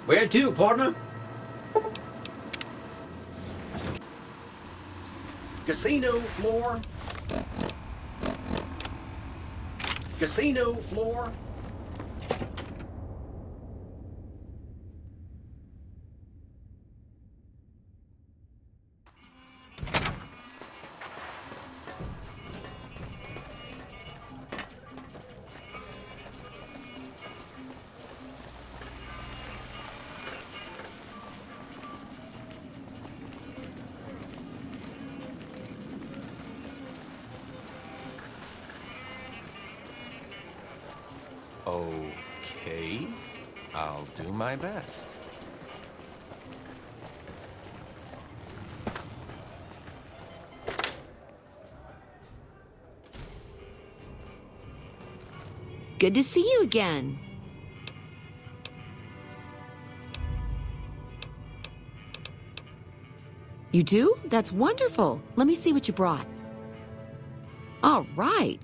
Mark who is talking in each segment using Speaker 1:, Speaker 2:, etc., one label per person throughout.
Speaker 1: Where to, partner? Casino floor. Casino floor.
Speaker 2: Okay, I'll do my best.
Speaker 3: Good to see you again. You do? That's wonderful. Let me see what you brought. All right.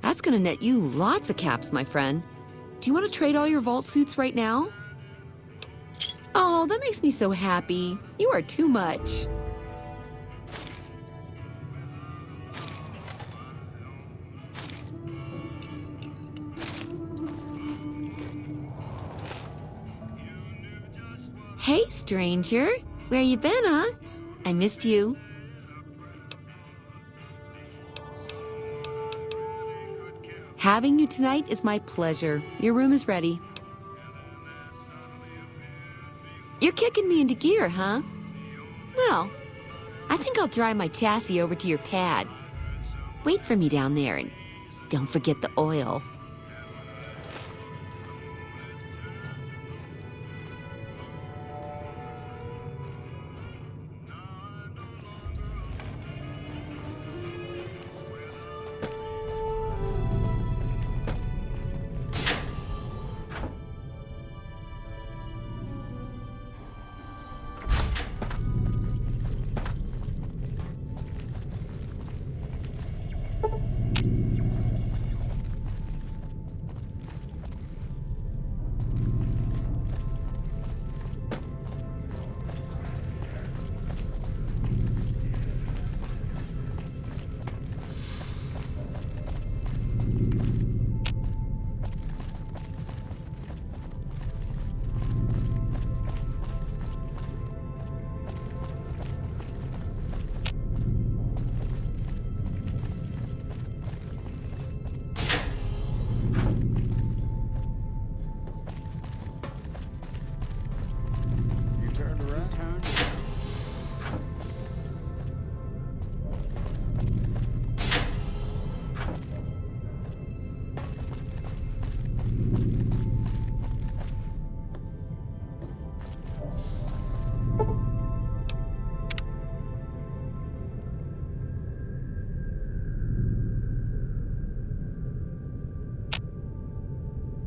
Speaker 3: That's gonna net you lots of caps, my friend. Do you want to trade all your vault suits right now? Oh, that makes me so happy. You are too much. Hey, stranger. Where you been, huh? I missed you. Having you tonight is my pleasure. Your room is ready. You're kicking me into gear, huh? Well, I think I'll drive my chassis over to your pad. Wait for me down there and don't forget the oil.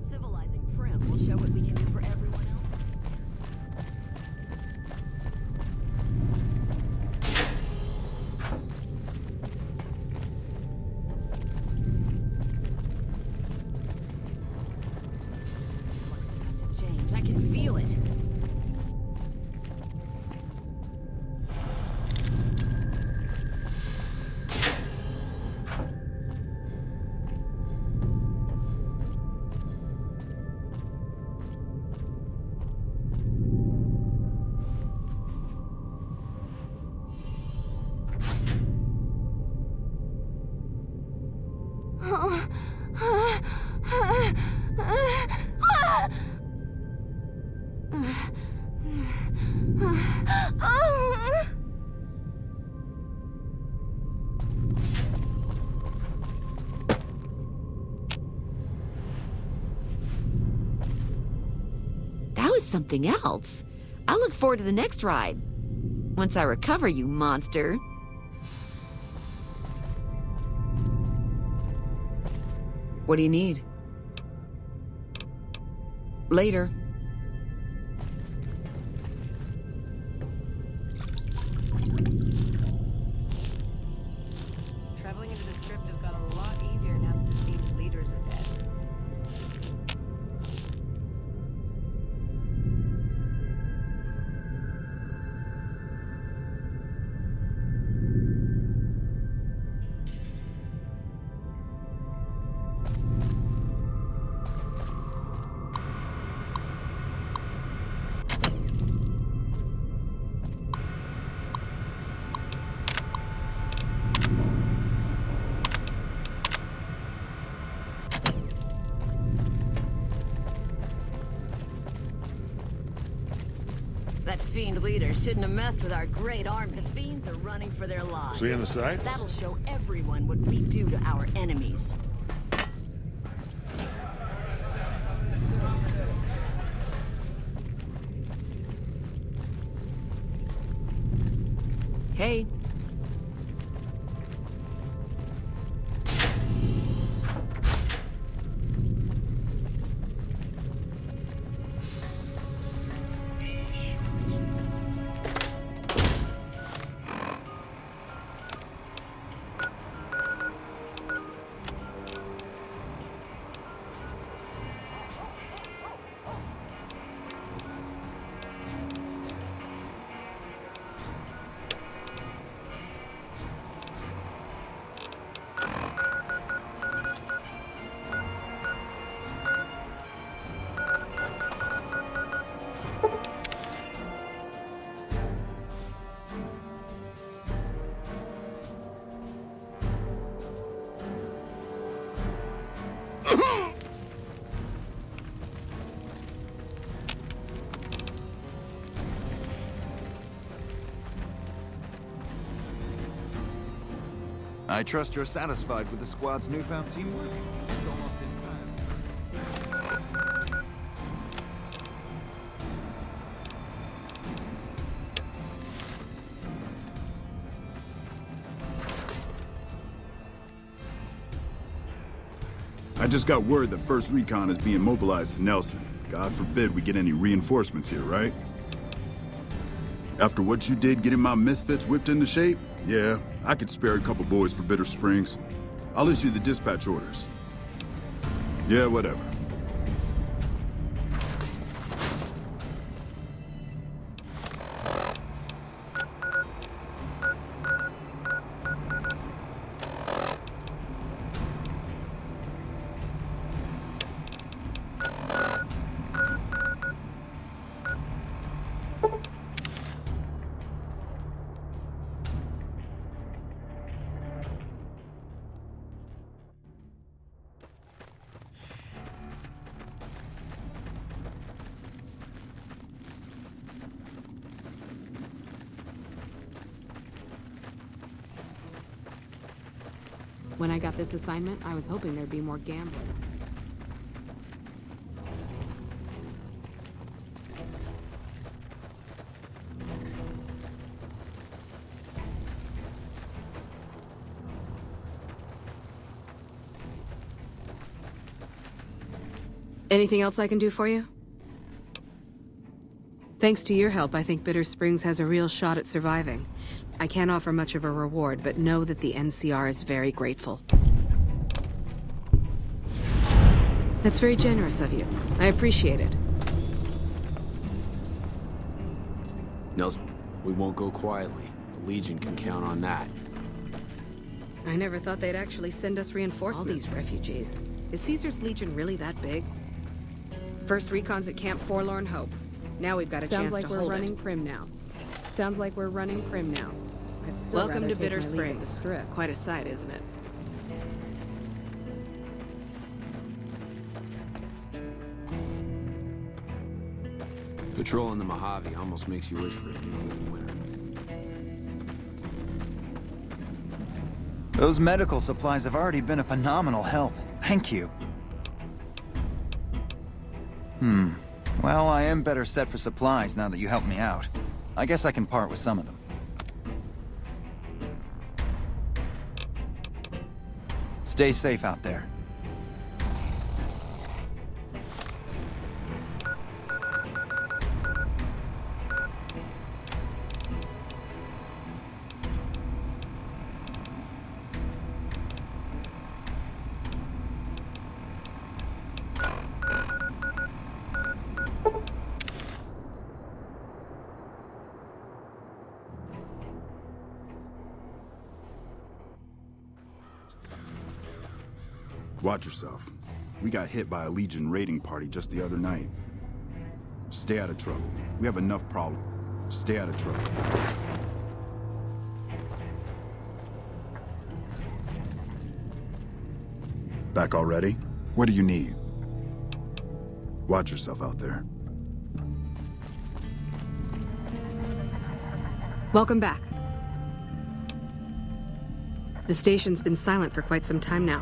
Speaker 3: Civilizing Prim will show what we can do for everyone else. Flux about to change. I can feel it. That was something else. I look forward to the next ride. Once I recover, you monster. What do you need? Later.
Speaker 4: That fiend leader shouldn't have messed with our great army. The fiends are running for their lives.
Speaker 5: Seeing the sights?
Speaker 4: That'll show everyone what we do to our enemies.
Speaker 3: Hey.
Speaker 6: I trust you're satisfied with the squad's newfound teamwork? It's almost in time.
Speaker 7: I just got word that First Recon is being mobilized to Nelson. God forbid we get any reinforcements here, right? After what you did getting my misfits whipped into shape, yeah, I could spare a couple boys for Bitter Springs. I'll issue the dispatch orders. Yeah, whatever.
Speaker 8: When I got this assignment, I was hoping there'd be more gambling.
Speaker 9: Anything else I can do for you? Thanks to your help, I think Bitter Springs has a real shot at surviving. I can't offer much of a reward, but know that the NCR is very grateful. That's very generous of you. I appreciate it.
Speaker 10: Nelson, we won't go quietly. The Legion can count on that.
Speaker 9: I never thought they'd actually send us reinforcements. All these refugees. Is Caesar's Legion really that big? First Recon's at Camp Forlorn Hope. Now we've got a chance to hold it.
Speaker 8: Sounds like we're running Prim now. Sounds like we're running Prim now. I'd still
Speaker 9: Welcome
Speaker 8: rather
Speaker 9: to
Speaker 8: take
Speaker 9: Bitter
Speaker 8: my leave at the
Speaker 9: Springs.
Speaker 8: Strip.
Speaker 9: Quite a sight, isn't it?
Speaker 10: Patrolling the Mojave almost makes you wish for a new little winter.
Speaker 6: Those medical supplies have already been a phenomenal help. Thank you. Well, I am better set for supplies now that you helped me out. I guess I can part with some of them. Stay safe out there.
Speaker 7: Watch yourself. We got hit by a Legion raiding party just the other night. Stay out of trouble. We have enough problems. Stay out of trouble. Back already? What do you need? Watch yourself out there.
Speaker 9: Welcome back. The station's been silent for quite some time now.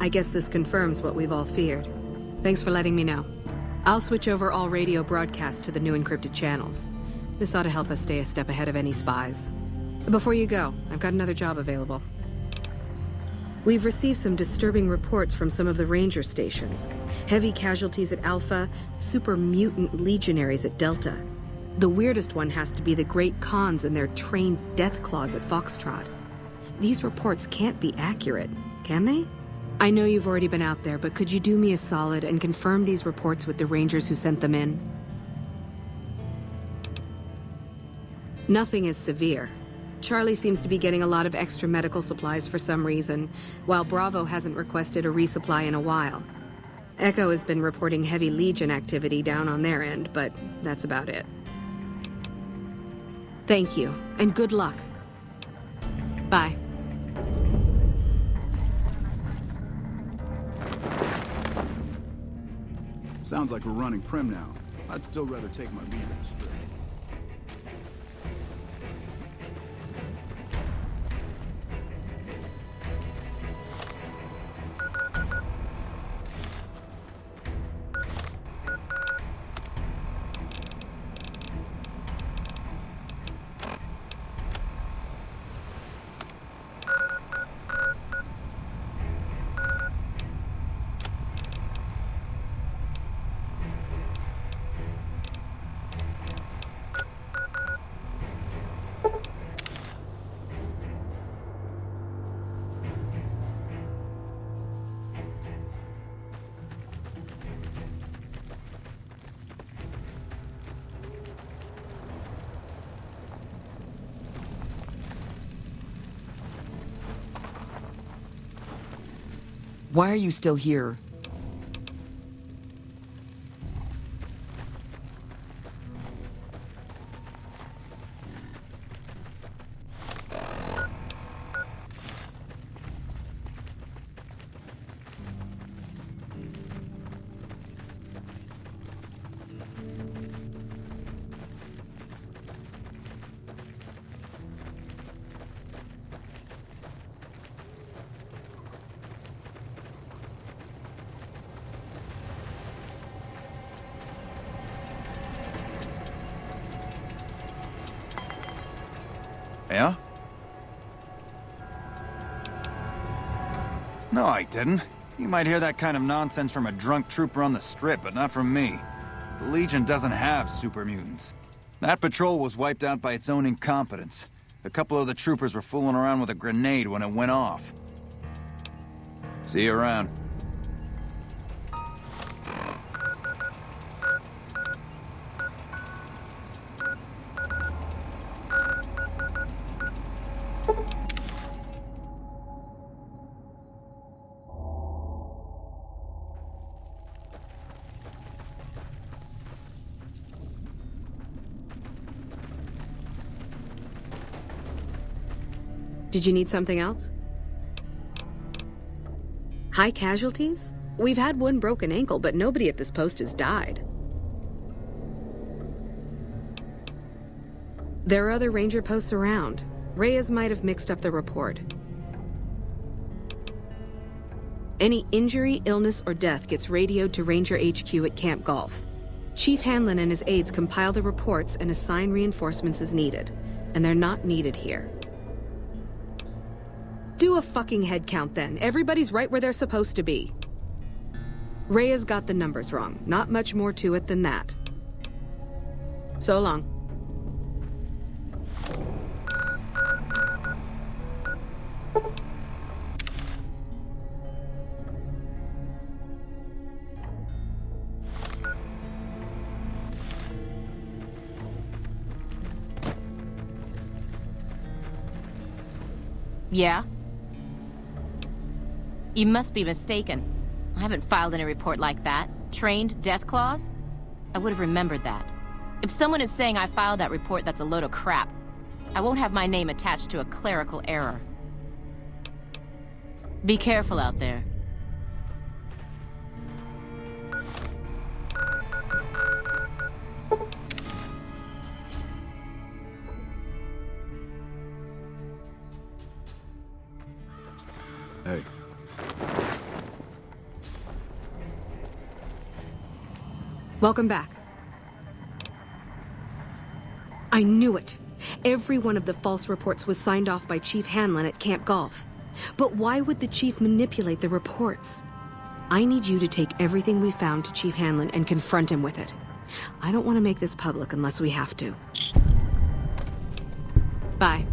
Speaker 9: I guess this confirms what we've all feared. Thanks for letting me know. I'll switch over all radio broadcasts to the new encrypted channels. This ought to help us stay a step ahead of any spies. Before you go, I've got another job available. We've received some disturbing reports from some of the ranger stations. Heavy casualties at Alpha, super mutant legionaries at Delta. The weirdest one has to be the Great Khans and their trained death claws at Foxtrot. These reports can't be accurate, can they? I know you've already been out there, but could you do me a solid and confirm these reports with the Rangers who sent them in? Nothing is severe. Charlie seems to be getting a lot of extra medical supplies for some reason, while Bravo hasn't requested a resupply in a while. Echo has been reporting heavy Legion activity down on their end, but that's about it. Thank you, and good luck. Bye.
Speaker 7: Sounds like we're running Prim now. I'd still rather take my leave in the strip.
Speaker 3: Why are you still here?
Speaker 6: Yeah? No, I didn't. You might hear that kind of nonsense from a drunk trooper on the strip, but not from me. The Legion doesn't have super mutants. That patrol was wiped out by its own incompetence. A couple of the troopers were fooling around with a grenade when it went off. See you around.
Speaker 9: Did you need something else? High casualties? We've had one broken ankle, but nobody at this post has died. There are other ranger posts around. Reyes might have mixed up the report. Any injury, illness, or death gets radioed to Ranger HQ at Camp Golf. Chief Hanlon and his aides compile the reports and assign reinforcements as needed. And they're not needed here. Do a fucking head count then. Everybody's right where they're supposed to be. Reyes got the numbers wrong. Not much more to it than that. So long.
Speaker 5: Yeah? You must be mistaken. I haven't filed any report like that. Trained death claws? I would have remembered that. If someone is saying I filed that report, that's a load of crap. I won't have my name attached to a clerical error. Be careful out there.
Speaker 7: Hey.
Speaker 9: Welcome back. I knew it. Every one of the false reports was signed off by Chief Hanlon at Camp Golf. But why would the Chief manipulate the reports? I need you to take everything we found to Chief Hanlon and confront him with it. I don't want to make this public unless we have to. Bye.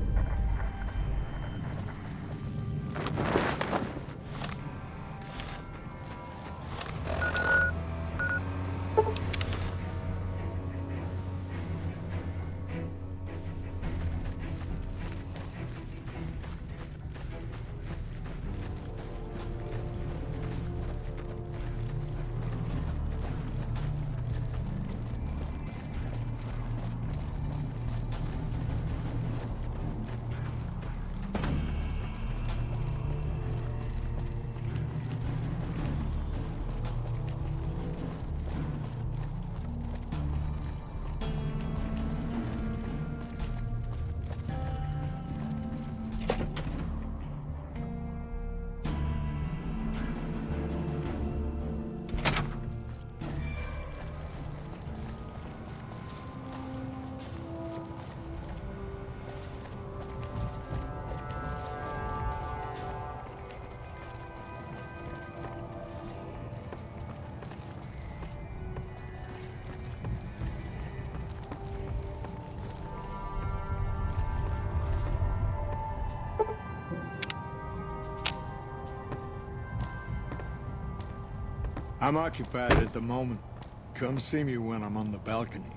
Speaker 11: I'm occupied at the moment. Come see me when I'm on the balcony.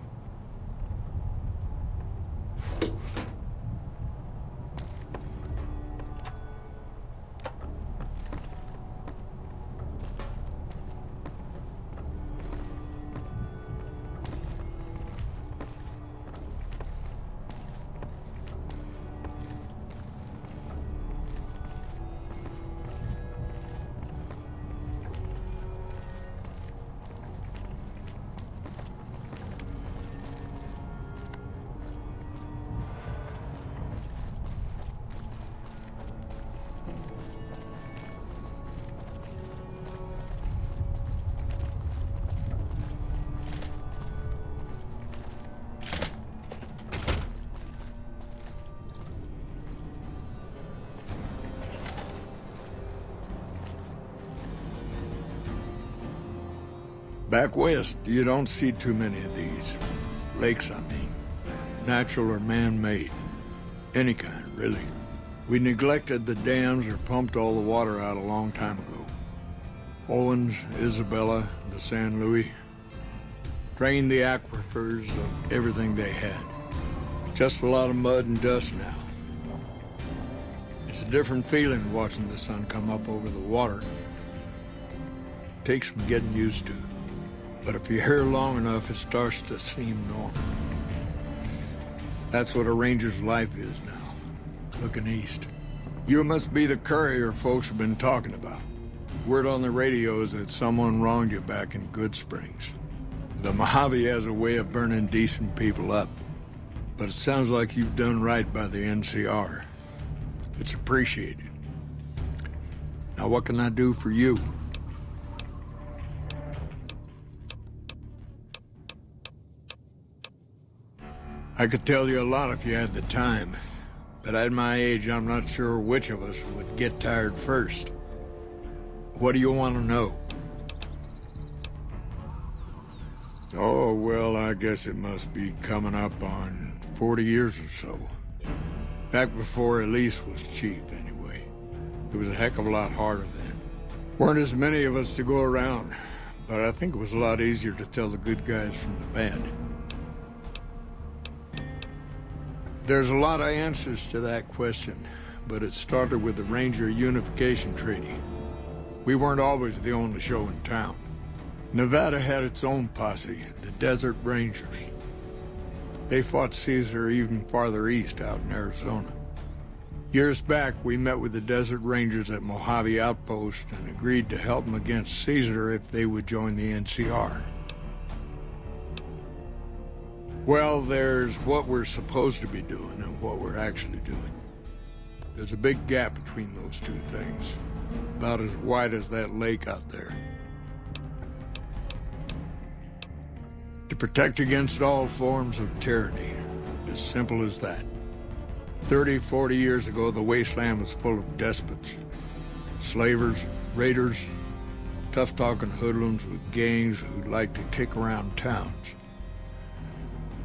Speaker 11: Back west, you don't see too many of these. Lakes, I mean. Natural or man-made. Any kind, really. We neglected the dams or pumped all the water out a long time ago. Owens, Isabella, the San Luis. Drained the aquifers of everything they had. Just a lot of mud and dust now. It's a different feeling watching the sun come up over the water. Takes some getting used to. But if you're here long enough, it starts to seem normal. That's what a ranger's life is now, looking east. You must be the courier folks have been talking about. Word on the radio is that someone wronged you back in Good Springs. The Mojave has a way of burning decent people up. But it sounds like you've done right by the NCR. It's appreciated. Now what can I do for you? I could tell you a lot if you had the time, but at my age, I'm not sure which of us would get tired first. What do you want to know? Oh, well, I guess it must be coming up on 40 years or so. Back before Elise was chief, anyway. It was a heck of a lot harder then. Weren't as many of us to go around, but I think it was a lot easier to tell the good guys from the bad. There's a lot of answers to that question, but it started with the Ranger Unification Treaty. We weren't always the only show in town. Nevada had its own posse, the Desert Rangers. They fought Caesar even farther east out in Arizona. Years back, we met with the Desert Rangers at Mojave Outpost and agreed to help them against Caesar if they would join the NCR. Well, there's what we're supposed to be doing and what we're actually doing. There's a big gap between those two things. about as wide as that lake out there. To protect against all forms of tyranny. As simple as that. 30, 40 years ago, the wasteland was full of despots. Slavers, raiders, tough-talking hoodlums with gangs who liked to kick around towns.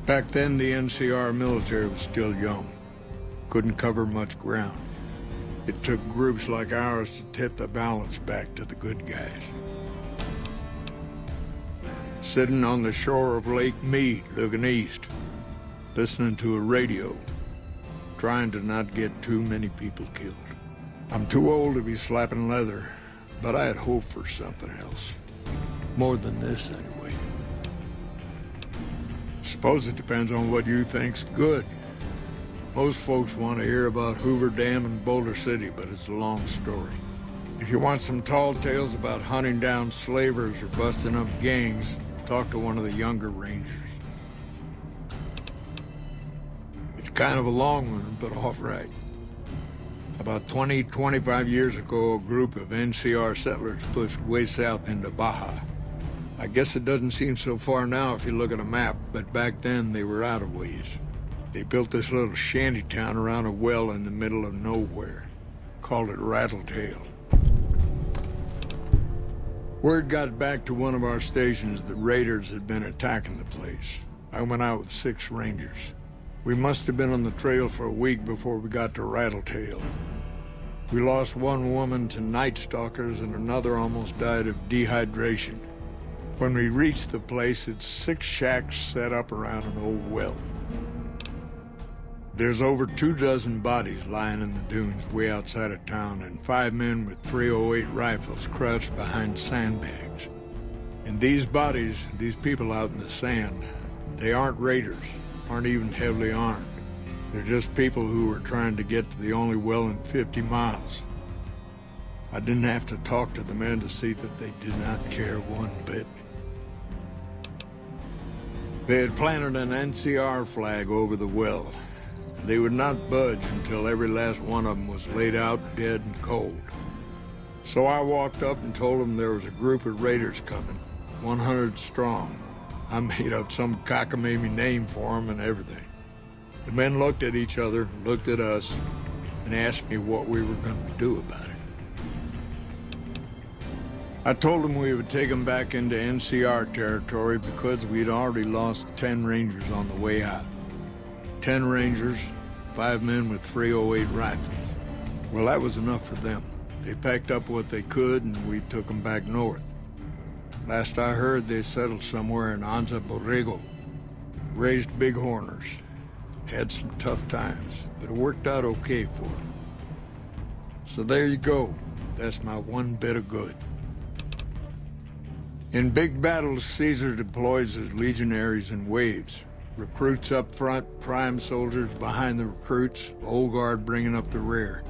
Speaker 11: Back then, the NCR military was still young. Couldn't cover much ground. It took groups like ours to tip the balance back to the good guys. Sitting on the shore of Lake Mead, looking east, listening to a radio, trying to not get too many people killed. I'm too old to be slapping leather, but I had hoped for something else. More than this, anyway. Suppose it depends on what you think's good. Most folks want to hear about Hoover Dam and Boulder City, but it's a long story. If you want some tall tales about hunting down slavers or busting up gangs, talk to one of the younger rangers. It's kind of a long one, but all right. About 20, 25 years ago, a group of NCR settlers pushed way south into Baja. I guess it doesn't seem so far now if you look at a map, but back then they were out of ways. They built this little shanty town around a well in the middle of nowhere. Called it Rattletail. Word got back to one of our stations that raiders had been attacking the place. I went out with 6 rangers. We must have been on the trail for a week before we got to Rattletail. We lost one woman to night stalkers and another almost died of dehydration. When we reached the place, it's 6 shacks set up around an old well. There's over 24 bodies lying in the dunes way outside of town and 5 men with .308 rifles crouched behind sandbags. And these bodies, these people out in the sand, they aren't raiders, aren't even heavily armed. They're just people who were trying to get to the only well in 50 miles. I didn't have to talk to the men to see that they did not care one bit. They had planted an NCR flag over the well. They would not budge until every last one of them was laid out dead and cold. So I walked up and told them there was a group of raiders coming, 100 strong. I made up some cockamamie name for them and everything. The men looked at each other, looked at us, and asked me what we were going to do about it. I told them we would take them back into NCR territory because we'd already lost 10 Rangers on the way out. 10 Rangers, 5 men with .308 rifles. Well, that was enough for them. They packed up what they could and we took them back north. Last I heard, they settled somewhere in Anza Borrego. Raised bighorners. Had some tough times, but it worked out okay for them. So there you go. That's my one bit of good. In big battles, Caesar deploys his legionaries in waves. Recruits up front, prime soldiers behind the recruits, old guard bringing up the rear.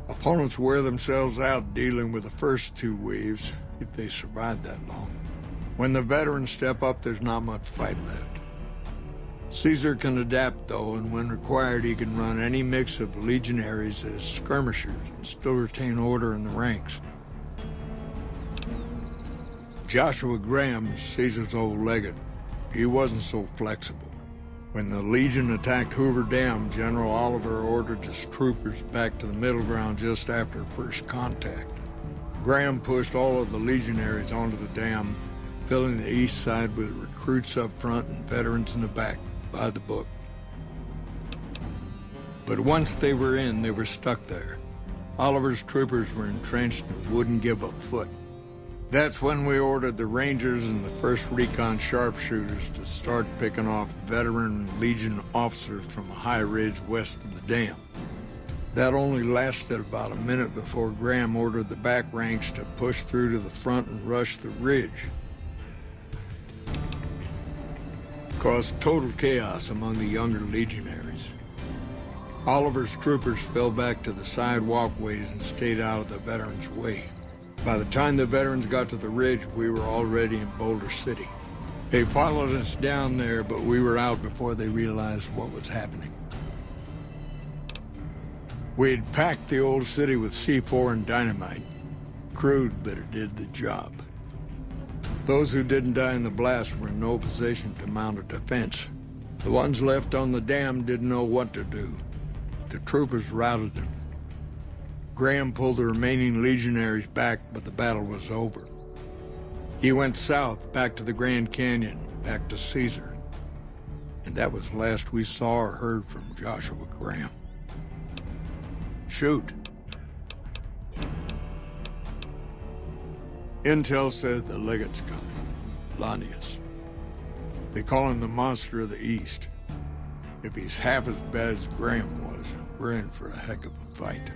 Speaker 11: Opponents wear themselves out dealing with the first 2 waves, if they survive that long. When the veterans step up, there's not much fight left. Caesar can adapt, though, and when required, he can run any mix of legionaries as skirmishers and still retain order in the ranks. Joshua Graham, Caesar's old legate, he wasn't so flexible. When the Legion attacked Hoover Dam, General Oliver ordered his troopers back to the middle ground just after first contact. Graham pushed all of the legionaries onto the dam, filling the east side with recruits up front and veterans in the back, by the book. But once they were in, they were stuck there. Oliver's troopers were entrenched and wouldn't give a foot. That's when we ordered the Rangers and the 1st Recon sharpshooters to start picking off veteran Legion officers from a high ridge west of the dam. That only lasted about a minute before Graham ordered the back ranks to push through to the front and rush the ridge. Caused total chaos among the younger legionaries. Oliver's troopers fell back to the side walkways and stayed out of the veterans' way. By the time the veterans got to the ridge, we were already in Boulder City. They followed us down there, but we were out before they realized what was happening. We had packed the old city with C4 and dynamite. Crude, but it did the job. Those who didn't die in the blast were in no position to mount a defense. The ones left on the dam didn't know what to do. The troopers routed them. Graham pulled the remaining legionaries back, but the battle was over. He went south, back to the Grand Canyon, back to Caesar. And that was the last we saw or heard from Joshua Graham. Shoot. Intel said the legate's coming. Lanius. They call him the Monster of the East. If he's half as bad as Graham was, we're in for a heck of a fight.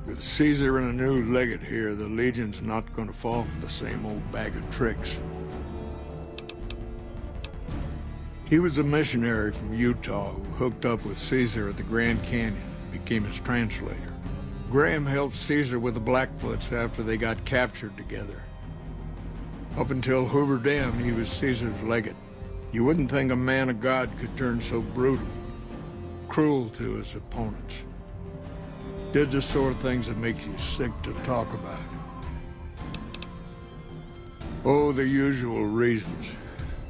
Speaker 11: With Caesar and a new legate here, the Legion's not going to fall for the same old bag of tricks. He was a missionary from Utah who hooked up with Caesar at the Grand Canyon, became his translator. Graham helped Caesar with the Blackfoots after they got captured together. Up until Hoover Dam, he was Caesar's legate. You wouldn't think a man of God could turn so brutal, cruel to his opponents. Did the sort of things that make you sick to talk about. Oh, the usual reasons.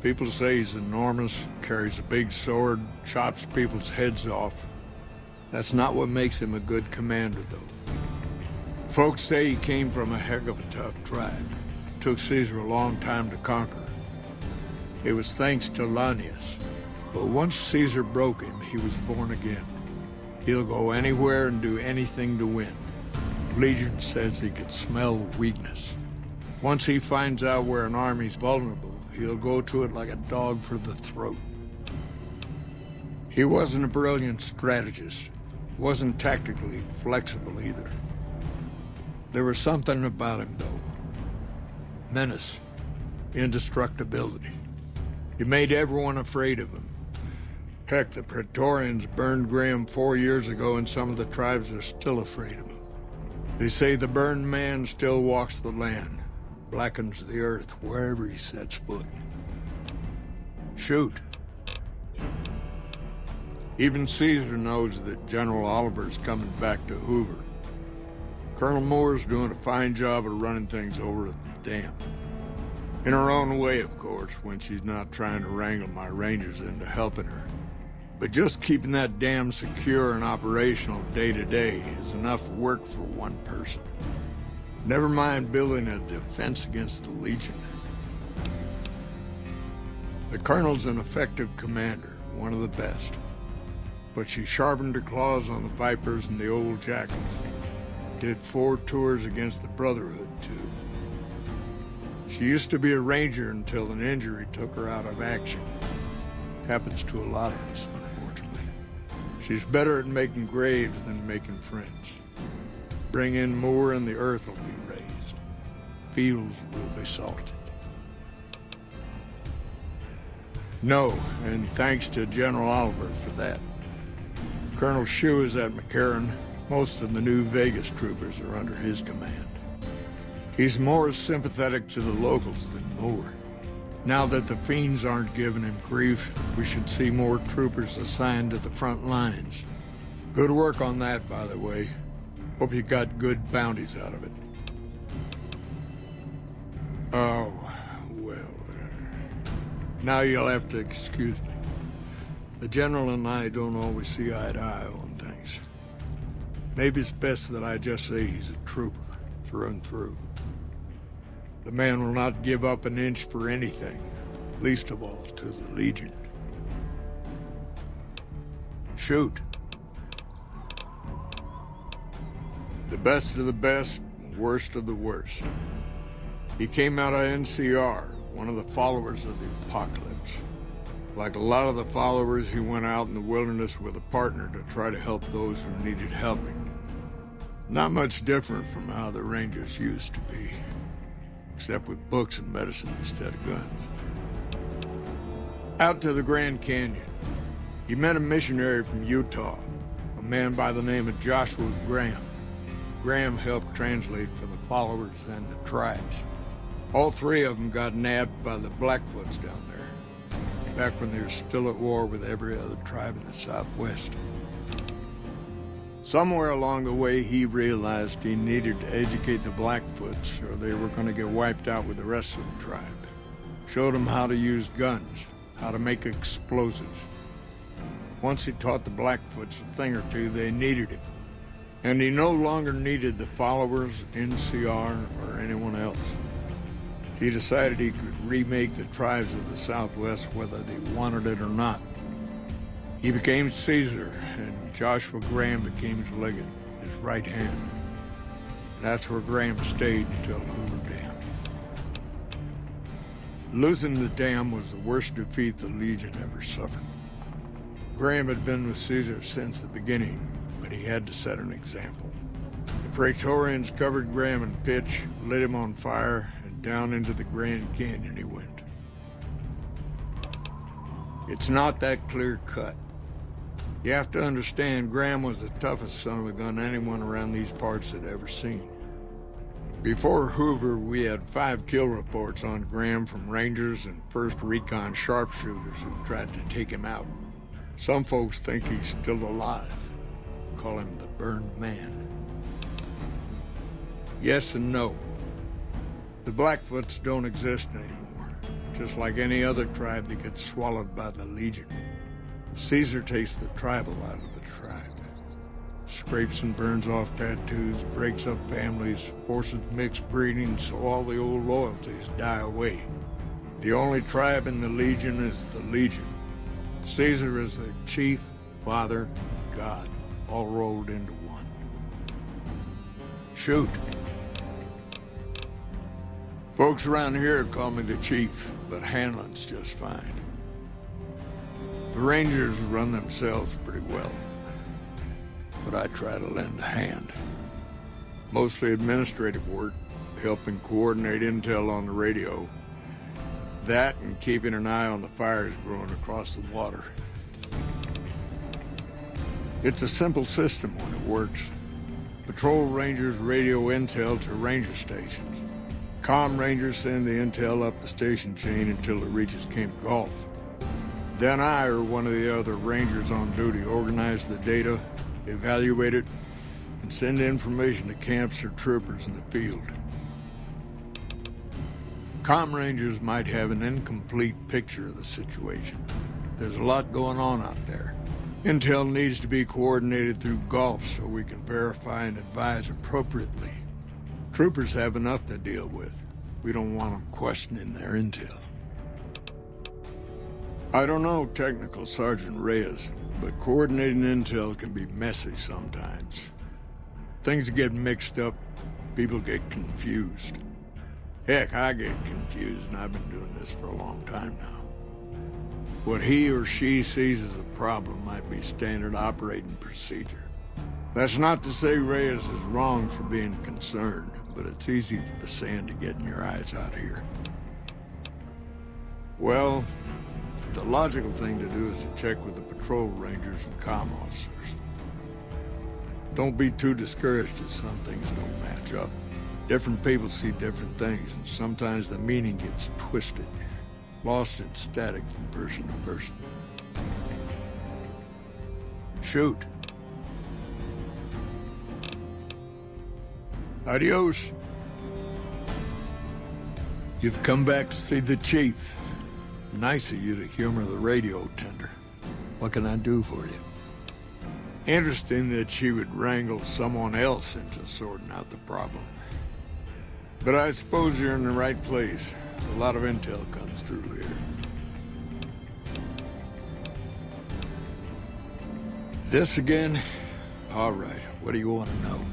Speaker 11: People say he's enormous, carries a big sword, chops people's heads off. That's not what makes him a good commander, though. Folks say he came from a heck of a tough tribe. Took Caesar a long time to conquer. It was thanks to Lanius. But once Caesar broke him, he was born again. He'll go anywhere and do anything to win. Legion says he can smell weakness. Once he finds out where an army's vulnerable, he'll go to it like a dog for the throat. He wasn't a brilliant strategist. Wasn't tactically flexible either. There was something about him, though. Menace. Indestructibility. He made everyone afraid of him. Heck, the Praetorians burned Graham 4 years ago, and some of the tribes are still afraid of him. They say the burned man still walks the land, blackens the earth wherever he sets foot. Shoot. Even Caesar knows that General Oliver's coming back to Hoover. Colonel Moore's doing a fine job of running things over at the dam. In her own way, of course, when she's not trying to wrangle my Rangers into helping her. But just keeping that dam secure and operational day to day is enough work for one person. Never mind building a defense against the Legion. The Colonel's an effective commander, one of the best. But she sharpened her claws on the Vipers and the old Jackals. Did 4 tours against the Brotherhood, too. She used to be a Ranger until an injury took her out of action. Happens to a lot of us, unfortunately. She's better at making graves than making friends. Bring in Moore and the earth will be raised. Fields will be salted. No, and thanks to General Oliver for that. Colonel Shue is at McCarran. Most of the new Vegas troopers are under his command. He's more sympathetic to the locals than Moore. Now that the Fiends aren't giving him grief, we should see more troopers assigned to the front lines. Good work on that, by the way. Hope you got good bounties out of it. Oh, well, now you'll have to excuse me. The General and I don't always see eye to eye on things. Maybe it's best that I just say he's a trooper, through and through. The man will not give up an inch for anything, least of all to the Legion. Shoot. The best of the best, worst of the worst. He came out of NCR, one of the followers of the Apocalypse. Like a lot of the followers, he went out in the wilderness with a partner to try to help those who needed helping. Not much different from how the Rangers used to be, except with books and medicine instead of guns. Out to the Grand Canyon. He met a missionary from Utah, a man by the name of Joshua Graham. Graham helped translate for the followers and the tribes. All 3 of them got nabbed by the Blackfoots down there, back when they were still at war with every other tribe in the Southwest. Somewhere along the way, he realized he needed to educate the Blackfoots or they were going to get wiped out with the rest of the tribe. Showed them how to use guns, how to make explosives. Once he taught the Blackfoots a thing or two, they needed him. And he no longer needed the followers, NCR, or anyone else. He decided he could remake the tribes of the Southwest whether they wanted it or not. He became Caesar, and Joshua Graham became his legate, his right hand. And that's where Graham stayed until Hoover Dam. Losing the dam was the worst defeat the Legion ever suffered. Graham had been with Caesar since the beginning, but he had to set an example. The Praetorians covered Graham in pitch, lit him on fire, and down into the Grand Canyon he went. It's not that clear-cut. You have to understand, Graham was the toughest son of a gun anyone around these parts had ever seen. Before Hoover, we had 5 kill reports on Graham from Rangers and 1st Recon sharpshooters who tried to take him out. Some folks think he's still alive. Call him the Burned Man. Yes and no. The Blackfoots don't exist anymore. Just like any other tribe that gets swallowed by the Legion. Caesar takes the tribal out of the tribe. Scrapes and burns off tattoos, breaks up families, forces mixed breeding so all the old loyalties die away. The only tribe in the Legion is the Legion. Caesar is the chief, father, and god, all rolled into one. Shoot. Folks around here call me the chief, but Hanlon's just fine. The Rangers run themselves pretty well, but I try to lend a hand. Mostly administrative work, helping coordinate intel on the radio. That and keeping an eye on the fires growing across the water. It's a simple system when it works. Patrol Rangers radio intel to ranger stations. Comm Rangers send the intel up the station chain until it reaches Camp Gulf. Then I or one of the other Rangers on duty organize the data, evaluate it, and send information to camps or troopers in the field. Comm Rangers might have an incomplete picture of the situation. There's a lot going on out there. Intel needs to be coordinated through Gulf so we can verify and advise appropriately. Troopers have enough to deal with. We don't want them questioning their intel. I don't know Technical Sergeant Reyes, but coordinating intel can be messy sometimes. Things get mixed up, people get confused. Heck, I get confused, and I've been doing this for a long time now. What he or she sees as a problem might be standard operating procedure. That's not to say Reyes is wrong for being concerned, but it's easy for the sand to get in your eyes out here. Well, the logical thing to do is to check with the patrol rangers and comm officers. Don't be too discouraged if some things don't match up. Different people see different things, and sometimes the meaning gets twisted, lost in static from person to person. Shoot. Adios. You've come back to see the chief. Nice of you to humor the radio tender. What can I do for you? Interesting that she would wrangle someone else into sorting out the problem. But I suppose you're in the right place. A lot of intel comes through here. This again? All right, what do you want to know?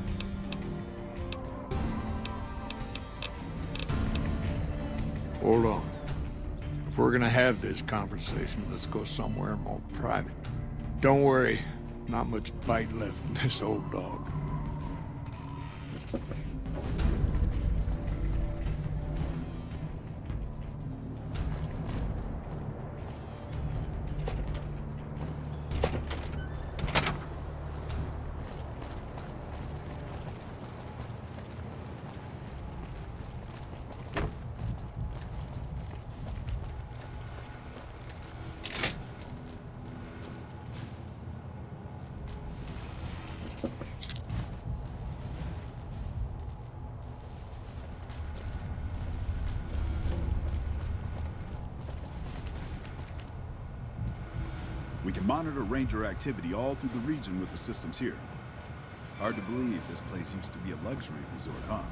Speaker 11: Hold on. If we're gonna have this conversation, let's go somewhere more private. Don't worry, not much bite left in this old dog.
Speaker 7: monitor Ranger activity all through the region with the systems here. Hard to believe this place used to be a luxury resort, huh?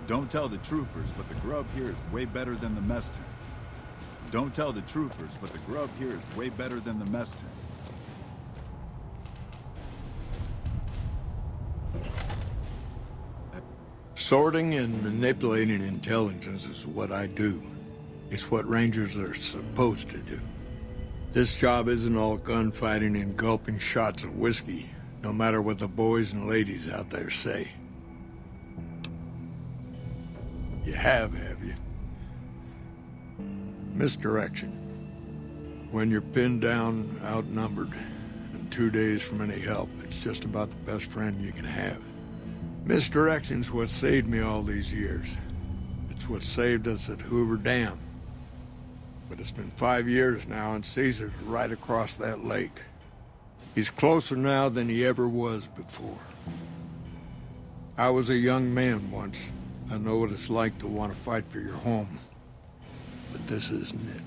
Speaker 7: Don't tell the troopers, but the grub here is way better than the mess tent. Don't tell the troopers, but the grub here is way better than the mess tent.
Speaker 11: Sorting and manipulating intelligence is what I do. It's what Rangers are supposed to do. This job isn't all gunfighting and gulping shots of whiskey, no matter what the boys and ladies out there say. You have you? Misdirection. When you're pinned down, outnumbered, and 2 days from any help, it's just about the best friend you can have. Misdirection's what saved me all these years. It's what saved us at Hoover Dam. But it's been 5 years now, and Caesar's right across that lake. He's closer now than he ever was before. I was a young man once. I know what it's like to want to fight for your home. But this isn't it.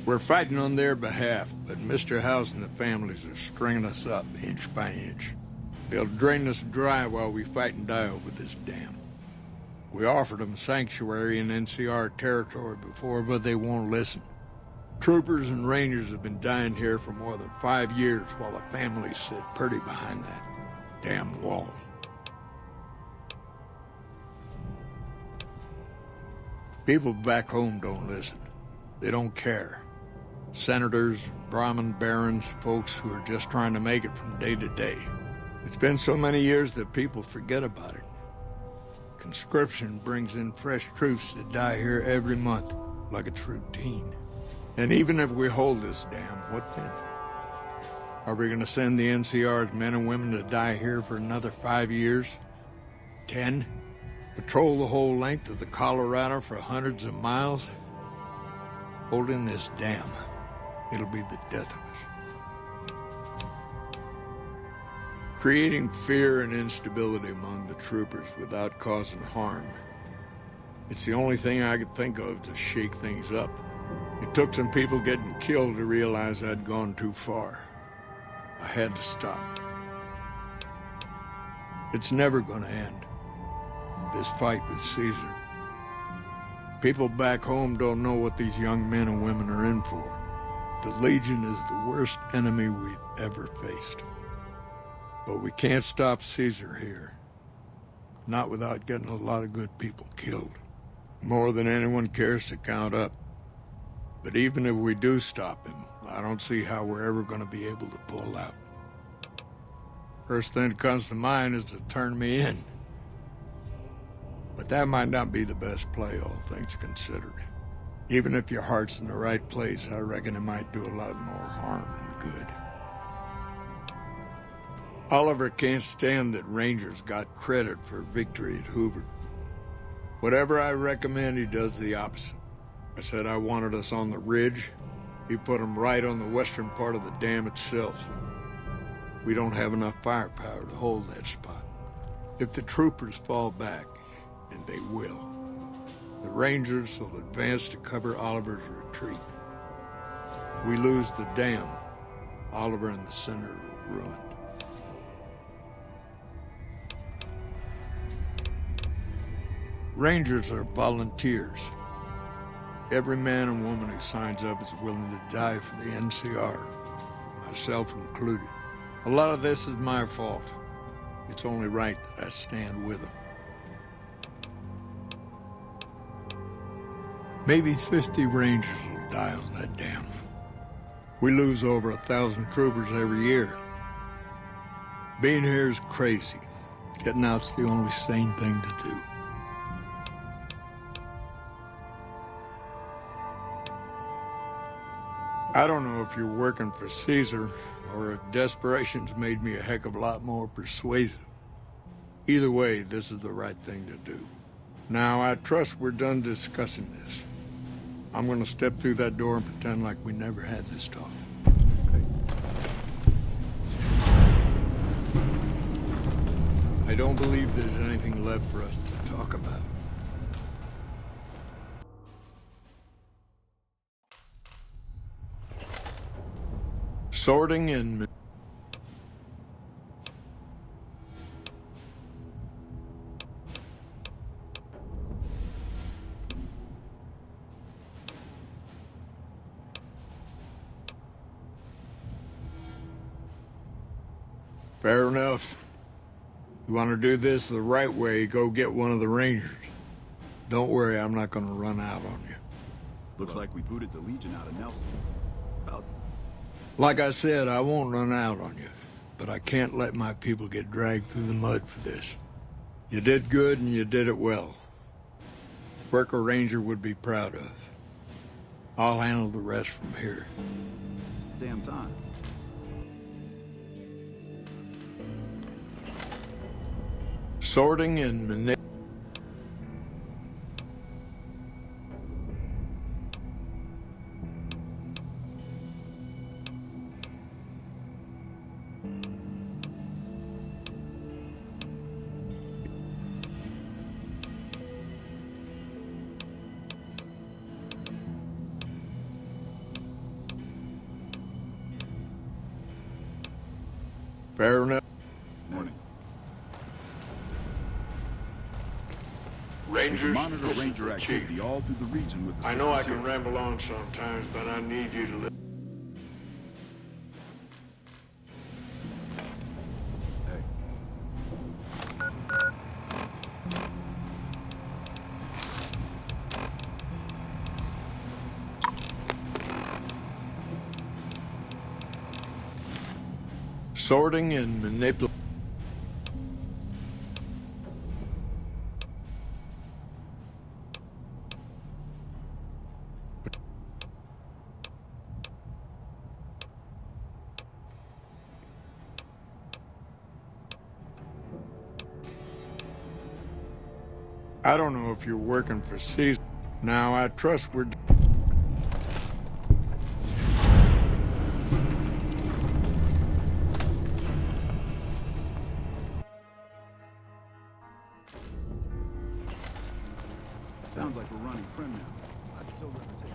Speaker 11: We're fighting on their behalf, but Mr. House and the families are stringing us up inch by inch. They'll drain us dry while we fight and die over this dam. We offered them sanctuary in NCR territory before, but they won't listen. Troopers and Rangers have been dying here for more than 5 years while the families sit pretty behind that damn wall. People back home don't listen. They don't care. Senators, Brahmin barons, folks who are just trying to make it from day to day. It's been so many years that people forget about it. Conscription brings in fresh troops that die here every month, like it's routine. And even if we hold this dam, what then? Are we gonna send the NCR's men and women to die here for another 5 years? 10? Patrol the whole length of the Colorado for hundreds of miles? Holding this dam, it'll be the death of us. Creating fear and instability among the troopers without causing harm. It's the only thing I could think of to shake things up. It took some people getting killed to realize I'd gone too far. I had to stop. It's never gonna end, this fight with Caesar. People back home don't know what these young men and women are in for. The Legion is the worst enemy we've ever faced. But we can't stop Caesar here. Not without getting a lot of good people killed. More than anyone cares to count up. But even if we do stop him, I don't see how we're ever going to be able to pull out. First thing that comes to mind is to turn me in. But that might not be the best play, all things considered. Even if your heart's in the right place, I reckon it might do a lot more harm than good. Oliver can't stand that Rangers got credit for victory at Hoover. Whatever I recommend, he does the opposite. I said I wanted us on the ridge. He put them right on the western part of the dam itself. We don't have enough firepower to hold that spot. If the troopers fall back, and they will, the Rangers will advance to cover Oliver's retreat. We lose the dam, Oliver and the center are ruined. Rangers are volunteers. Every man and woman who signs up is willing to die for the NCR, myself included. A lot of this is my fault. It's only right that I stand with them. Maybe 50 Rangers will die on that dam. We lose over 1,000 troopers every year. Being here is crazy. Getting out's the only sane thing to do. I don't know if you're working for Caesar, or if desperation's made me a heck of a lot more persuasive. Either way, this is the right thing to do. Now, I trust we're done discussing this. I'm gonna step through that door and pretend like we never had this talk. Okay. I don't believe there's anything left for us to talk talk about. Sorting and... Fair enough. You want to do this the right way, go get one of the Rangers. Don't worry, I'm not going to run out on you.
Speaker 7: Looks like we booted the Legion out of Nelson. About...
Speaker 11: Like I said, I won't run out on you, but I can't let my people get dragged through the mud for this. You did good and you did it well. Work a Ranger would be proud of. I'll handle the rest from here.
Speaker 7: Damn time.
Speaker 11: Sorting and manipulating. Fair enough.
Speaker 7: Morning. We
Speaker 11: Rangers,
Speaker 7: can monitor
Speaker 11: this is
Speaker 7: Ranger
Speaker 11: the
Speaker 7: activity
Speaker 11: Chief.
Speaker 7: all through the region with the
Speaker 11: I know I
Speaker 7: systems
Speaker 11: can
Speaker 7: here.
Speaker 11: ramble on sometimes, but I need you to listen.
Speaker 7: Hey,
Speaker 11: Sorting and manipulating. I don't know if you're working for Caesar. Now, I trust we're...
Speaker 7: sounds like we're running prim now. I'd still rather take...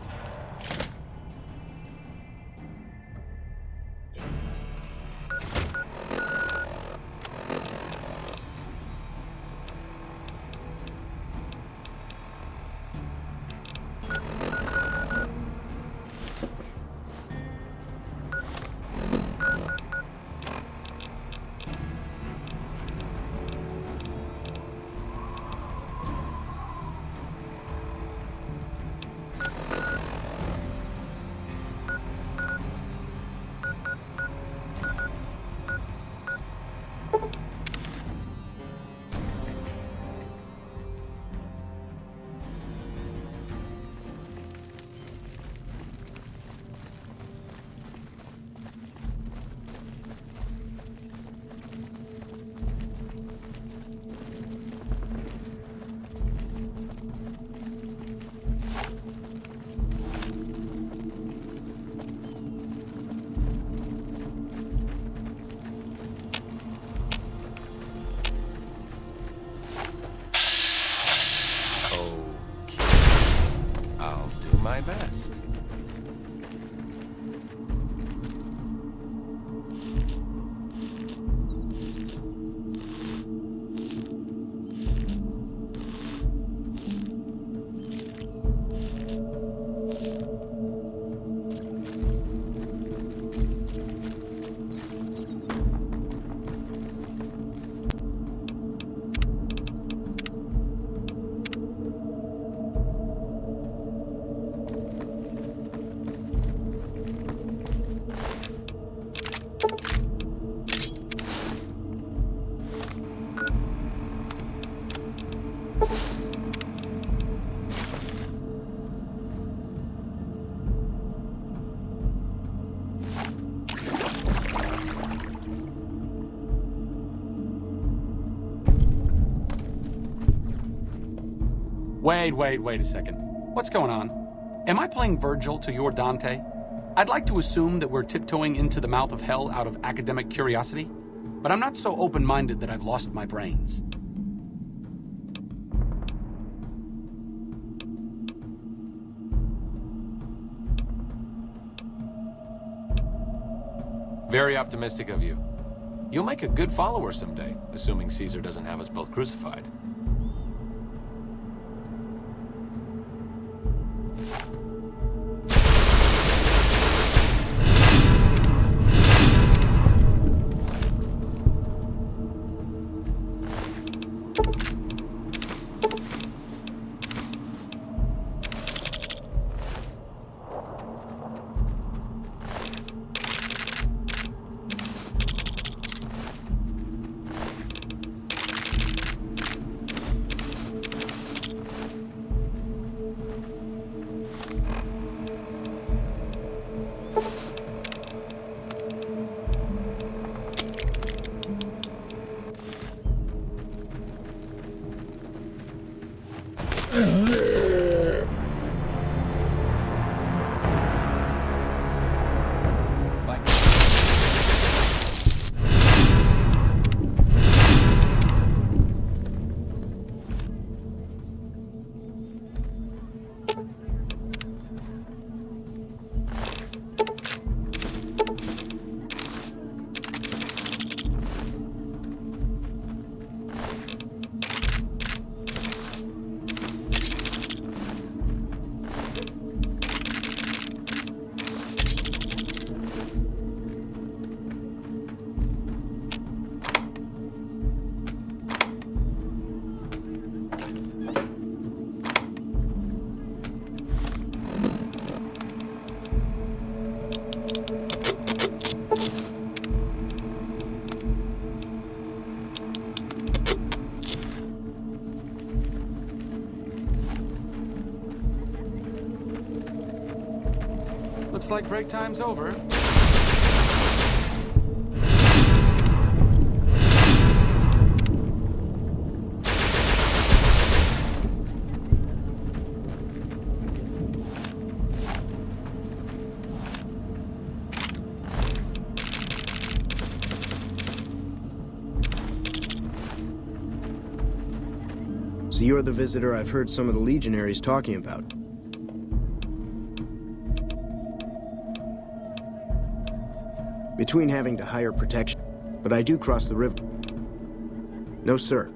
Speaker 2: I'll do my best.
Speaker 12: Wait a second. What's going on? Am I playing Virgil to your Dante? I'd like to assume that we're tiptoeing into the mouth of hell out of academic curiosity, but I'm not so open-minded that I've lost my brains.
Speaker 2: Very optimistic of you. You'll make a good follower someday, assuming Caesar doesn't have us both crucified. Looks like break time's over.
Speaker 13: So you're the visitor I've heard some of the legionaries talking about. Between having to hire protection, but I do cross the river. No, sir.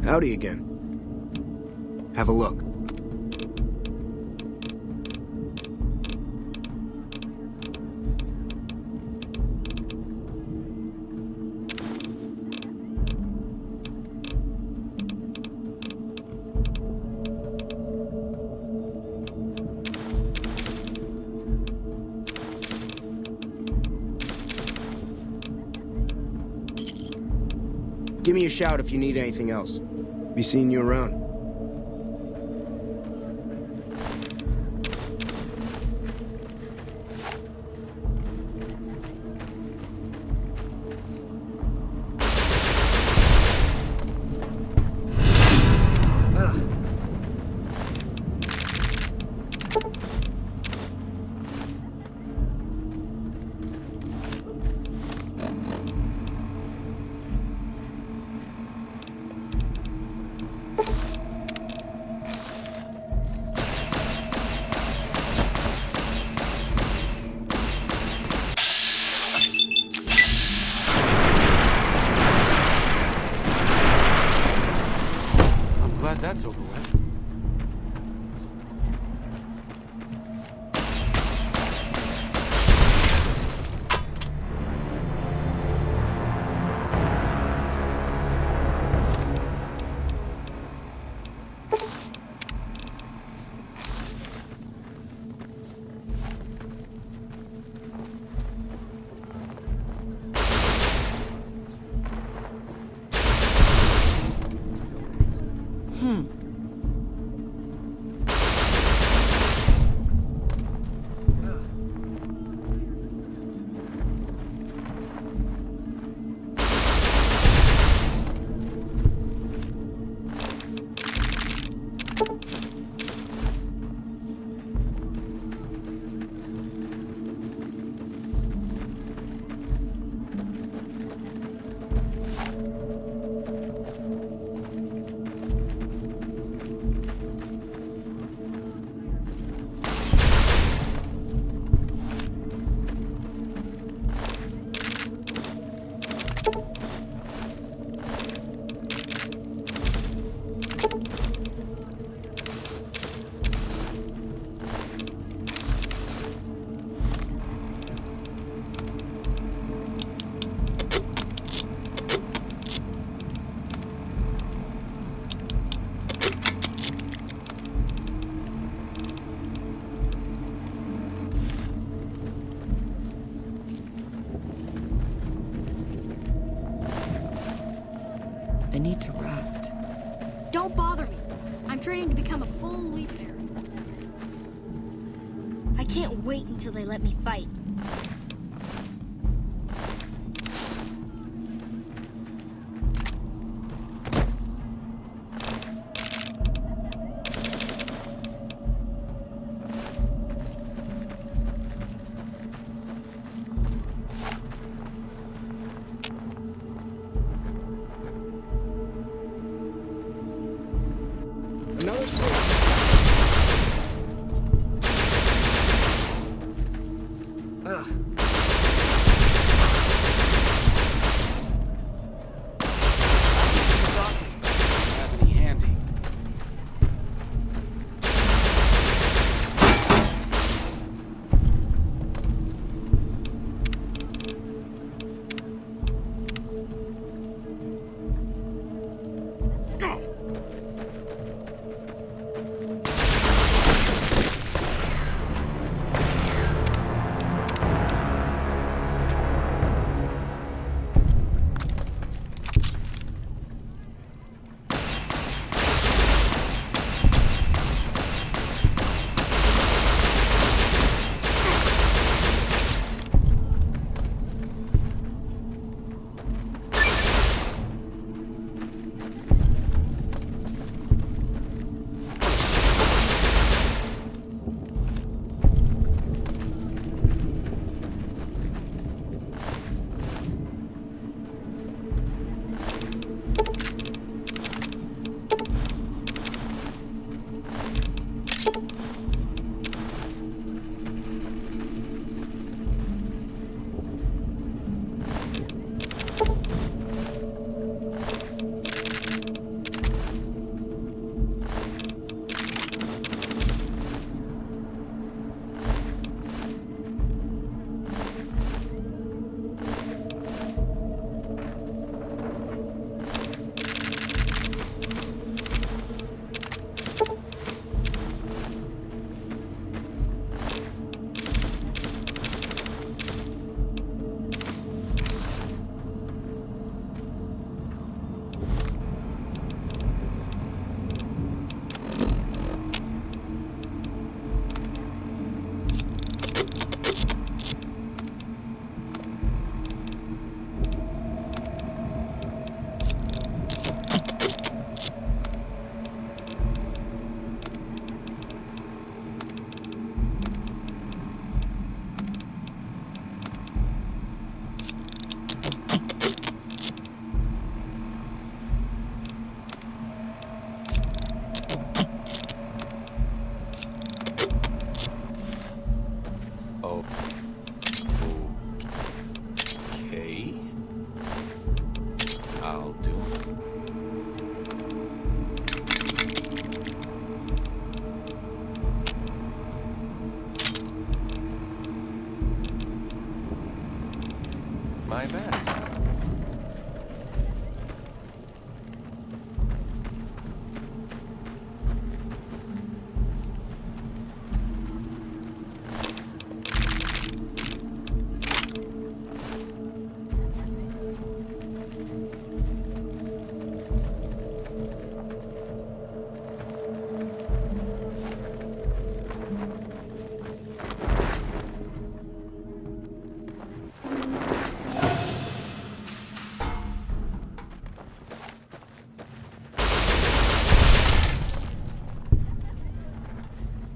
Speaker 13: Howdy again. Have a look. Give me a shout if you need anything else. Be seeing you around.
Speaker 2: That's over with.
Speaker 3: I need to rest.
Speaker 14: Don't bother me. I'm training to become a full leaf bearer. I can't wait until they let me fight.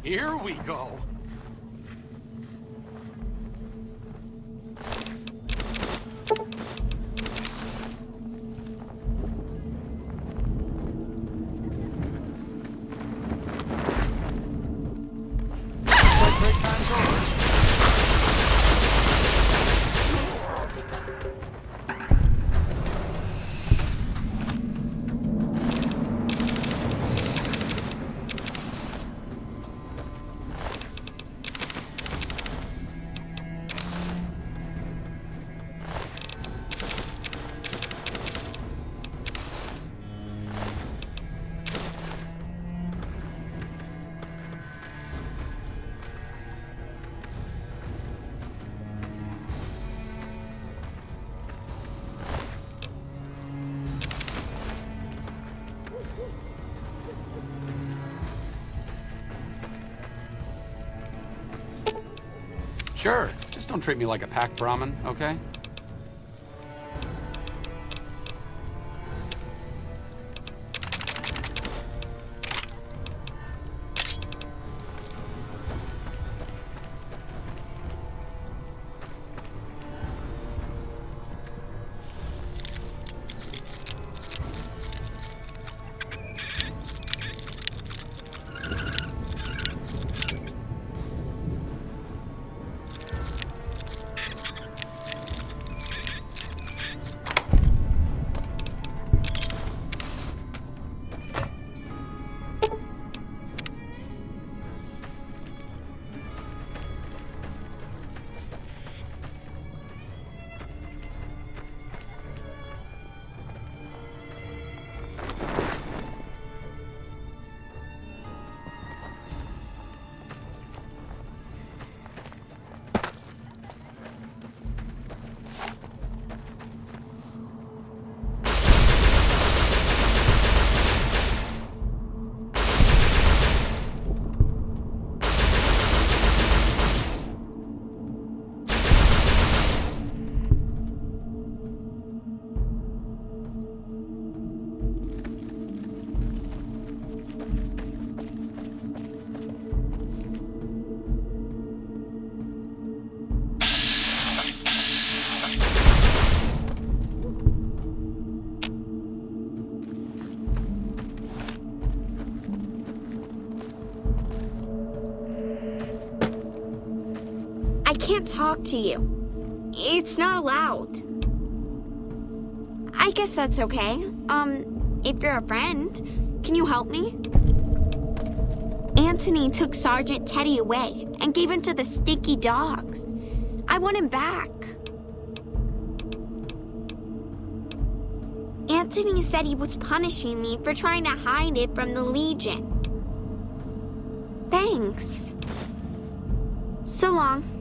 Speaker 12: Here we go. Sure, just don't treat me like a pack Brahmin, okay?
Speaker 15: I can't talk to you. It's not allowed. I guess that's okay. If you're a friend, can you help me? Anthony took Sergeant Teddy away and gave him to the stinky dogs. I want him back. Anthony said he was punishing me for trying to hide it from the Legion. Thanks. So long.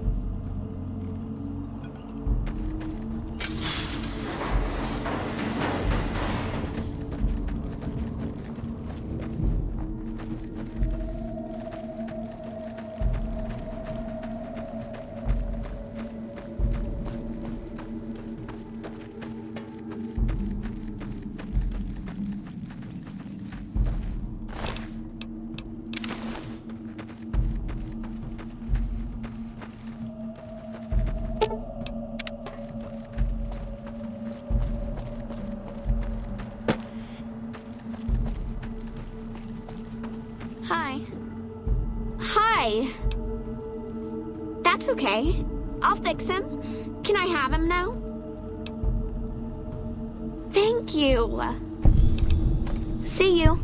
Speaker 15: Hi. That's okay. I'll fix him. Can I have him now? Thank you. See you.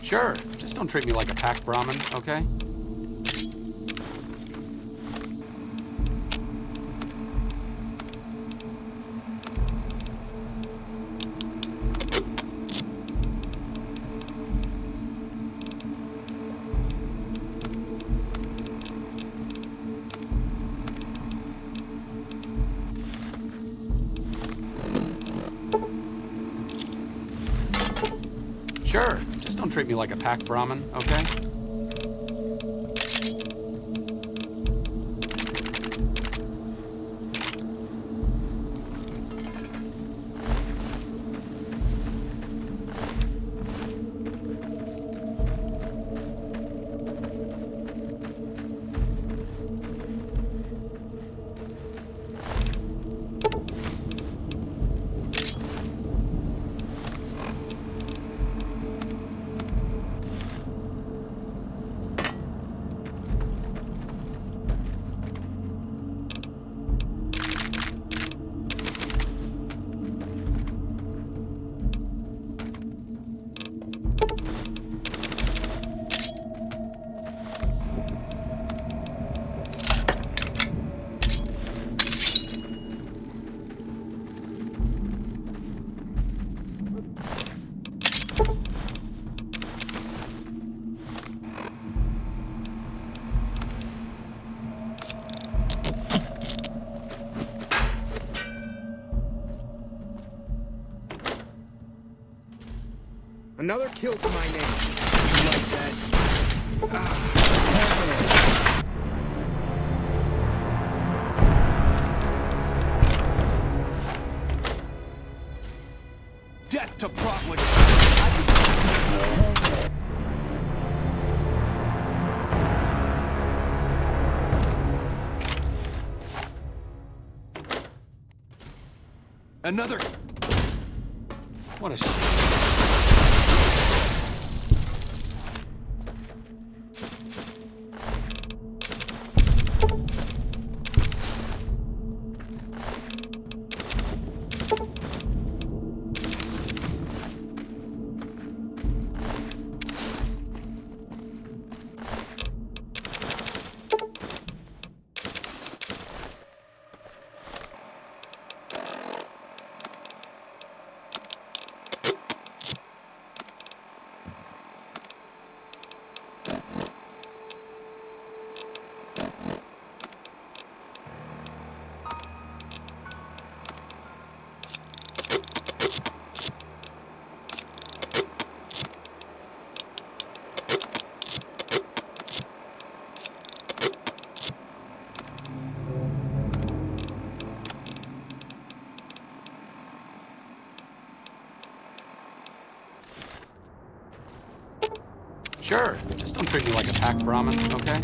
Speaker 12: Sure, just don't treat me like a packed Brahmin, okay? Sure, just don't treat me like a packed Brahmin, okay?
Speaker 13: Another kill to my name. You like that?
Speaker 10: Death to profligate! Another...
Speaker 12: What a Sure, just don't treat me like a packed Brahmin, okay?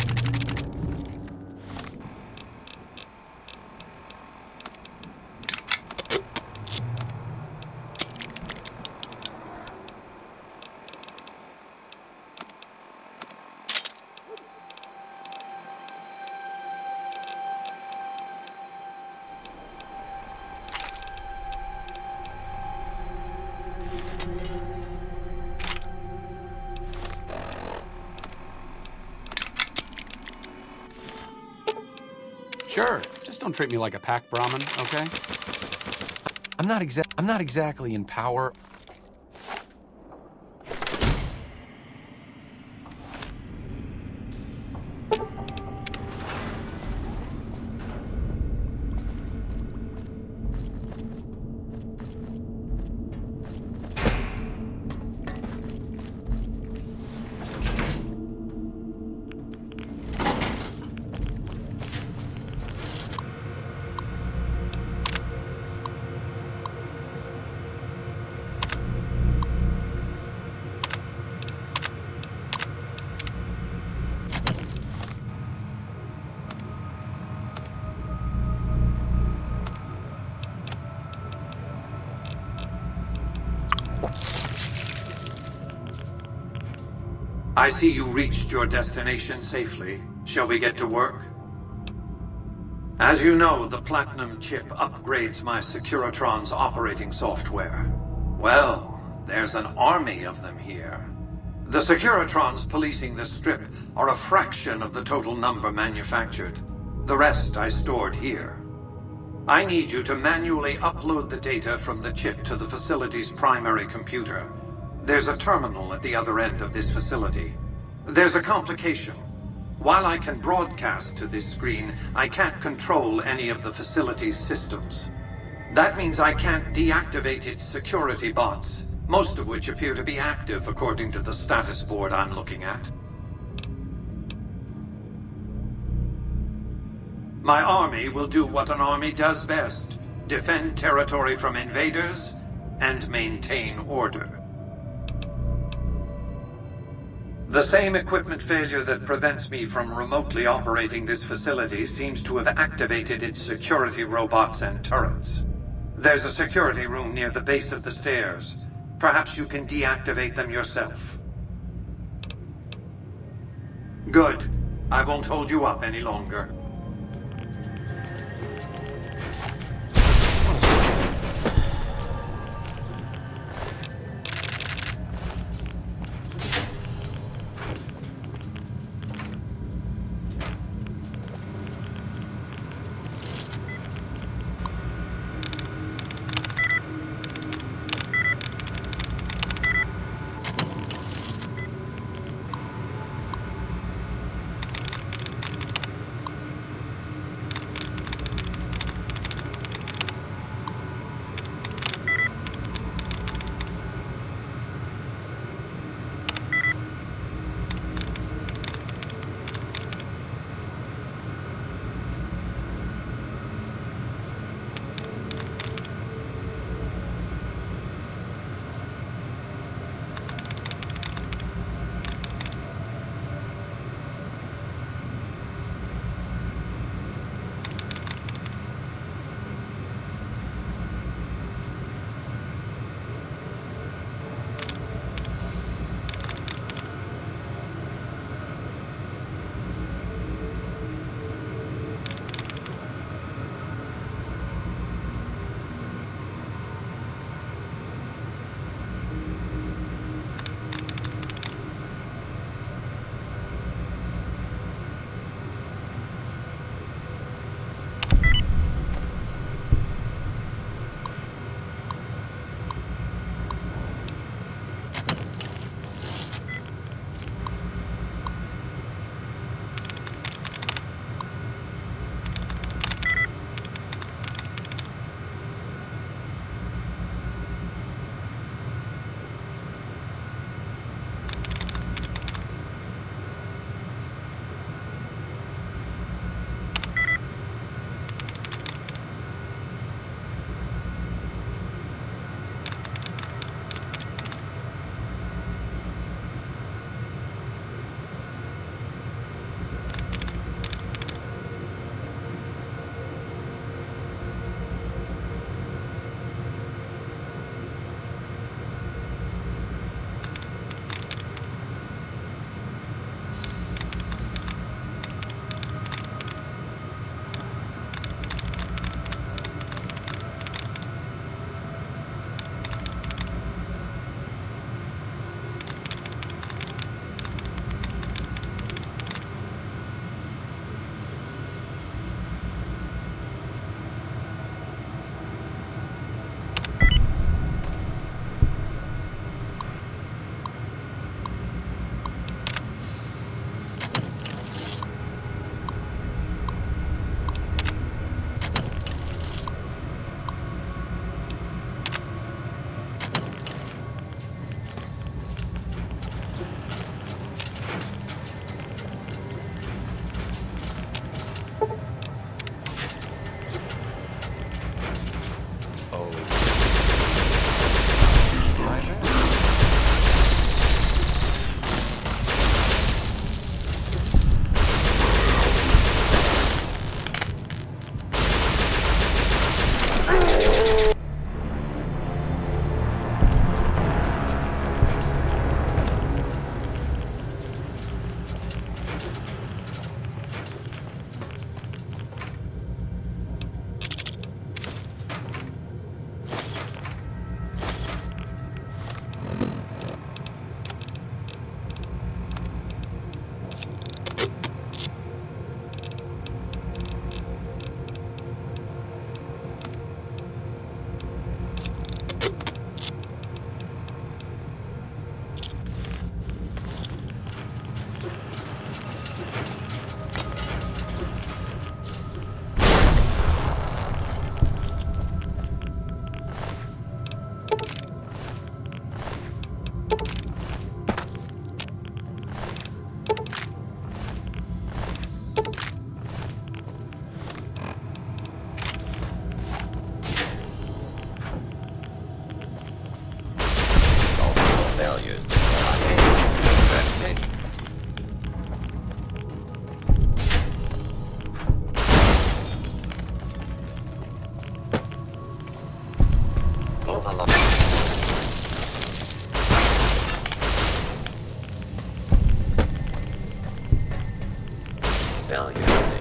Speaker 12: Sure, just don't treat me like a packed Brahmin, okay?
Speaker 2: I'm not exactly in power.
Speaker 16: I see you reached your destination safely. Shall we get to work? As you know, the Platinum chip upgrades my Securitron's operating software. Well, there's an army of them here. The Securitrons policing this strip are a fraction of the total number manufactured. The rest I stored here. I need you to manually upload the data from the chip to the facility's primary computer. There's a terminal at the other end of this facility. There's a complication. While I can broadcast to this screen, I can't control any of the facility's systems. That means I can't deactivate its security bots, most of which appear to be active according to the status board I'm looking at. My army will do what an army does best: defend territory from invaders and maintain order. The same equipment failure that prevents me from remotely operating this facility seems to have activated its security robots and turrets. There's a security room near the base of the stairs. Perhaps you can deactivate them yourself. Good. I won't hold you up any longer.
Speaker 17: alligator steak.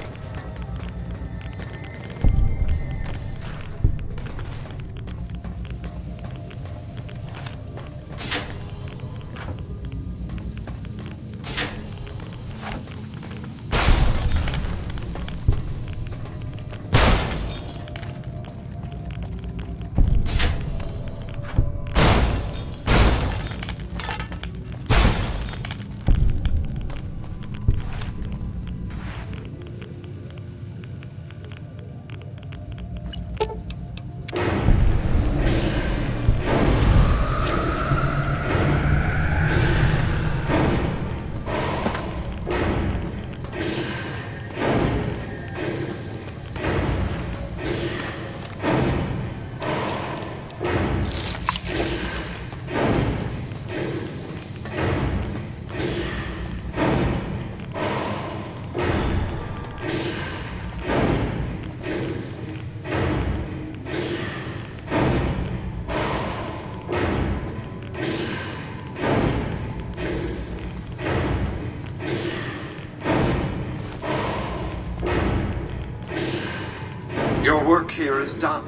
Speaker 16: Your work here is done.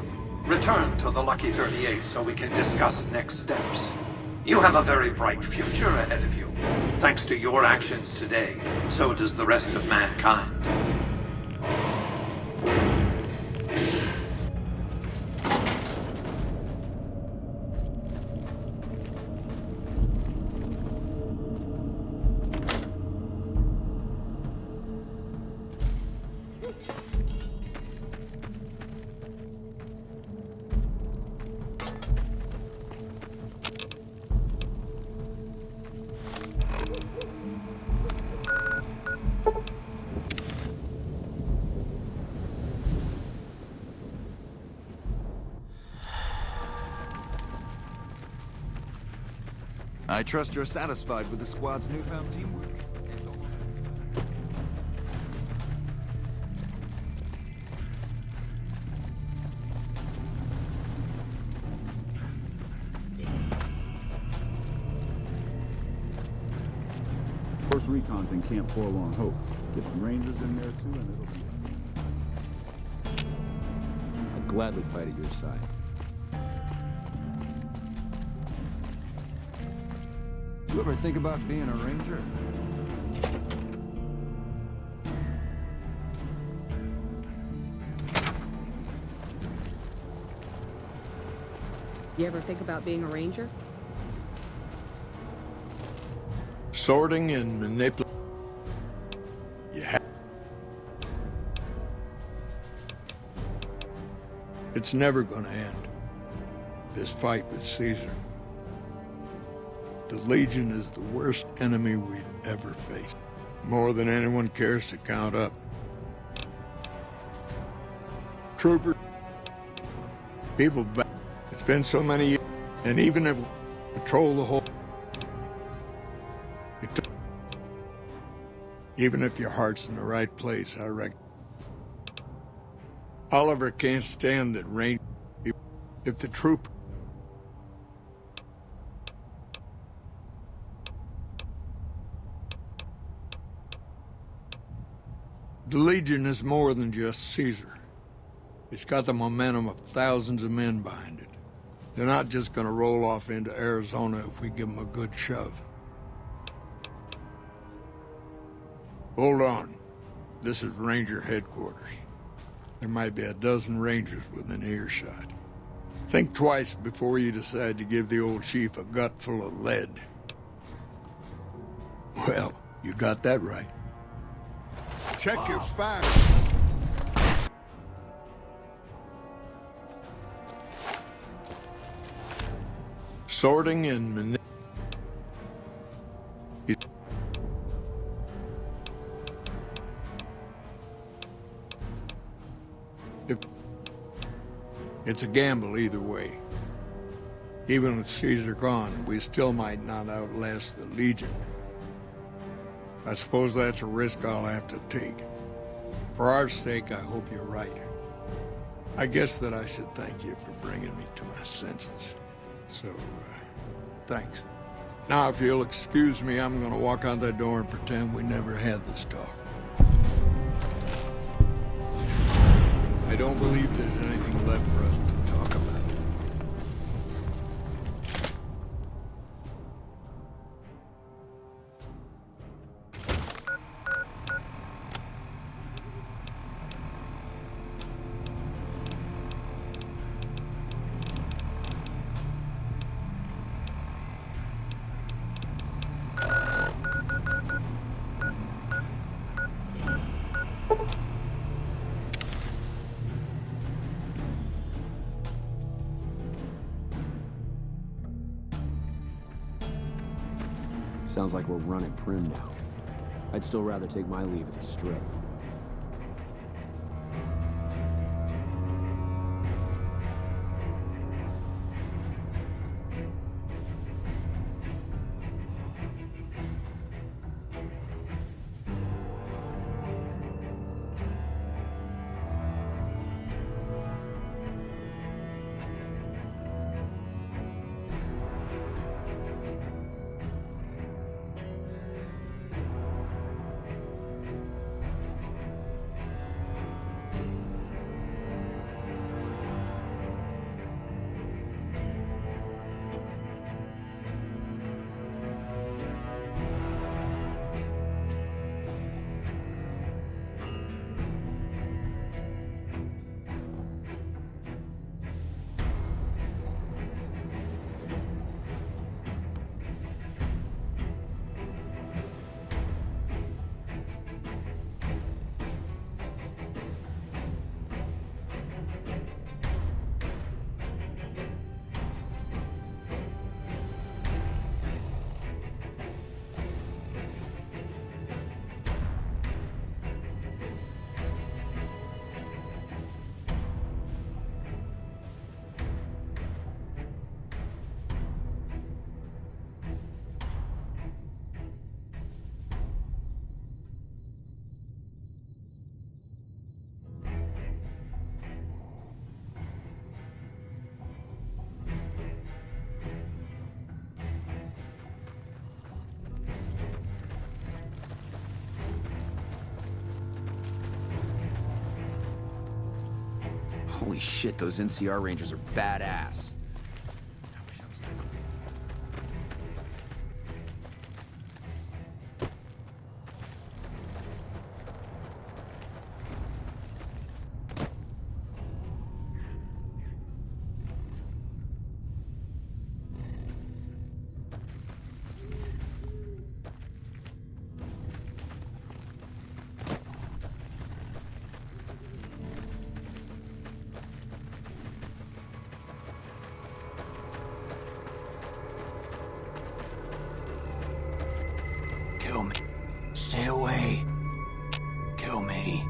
Speaker 16: Return to the Lucky 38 so we can discuss next steps. You have a very bright future ahead of you. Thanks to your actions today, so does the rest of mankind.
Speaker 6: I trust you're satisfied with the squad's newfound teamwork.
Speaker 7: First recon's in Camp Forlorn Hope. Get some rangers in there too, and it'll be... I'd gladly fight at your side. You ever think about being a ranger?
Speaker 8: You ever think about being a ranger?
Speaker 11: Sorting and manipulating. It's never gonna end. This fight with Caesar. The Legion is the worst enemy we've ever faced. More than anyone cares to count up. Trooper. People back. It's been so many years. And even if we patrol the whole... Even if your heart's in the right place, I reckon. Oliver can't stand that rain. If the troop... The Legion is more than just Caesar. It's got the momentum of thousands of men behind it. They're not just gonna roll off into Arizona if we give them a good shove. Hold on. This is Ranger headquarters. There might be a dozen Rangers within earshot. Think twice before you decide to give the old chief a gut full of lead. Well, you got that right. Check your facts. Sorting and manipulating. It's a gamble either way. Even with Caesar gone, we still might not outlast the Legion. I suppose that's a risk I'll have to take. For our sake, I hope you're right. I guess that I should thank you for bringing me to my senses. So, thanks. Now, if you'll excuse me, I'm gonna walk out that door and pretend we never had this talk. I don't believe there's anything left for us to talk about.
Speaker 10: Sounds like we're running prim now. I'd still rather take my leave at the Strip. Holy shit, those NCR Rangers are badass. Kill me. Stay away. Kill me.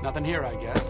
Speaker 12: Nothing here, I guess.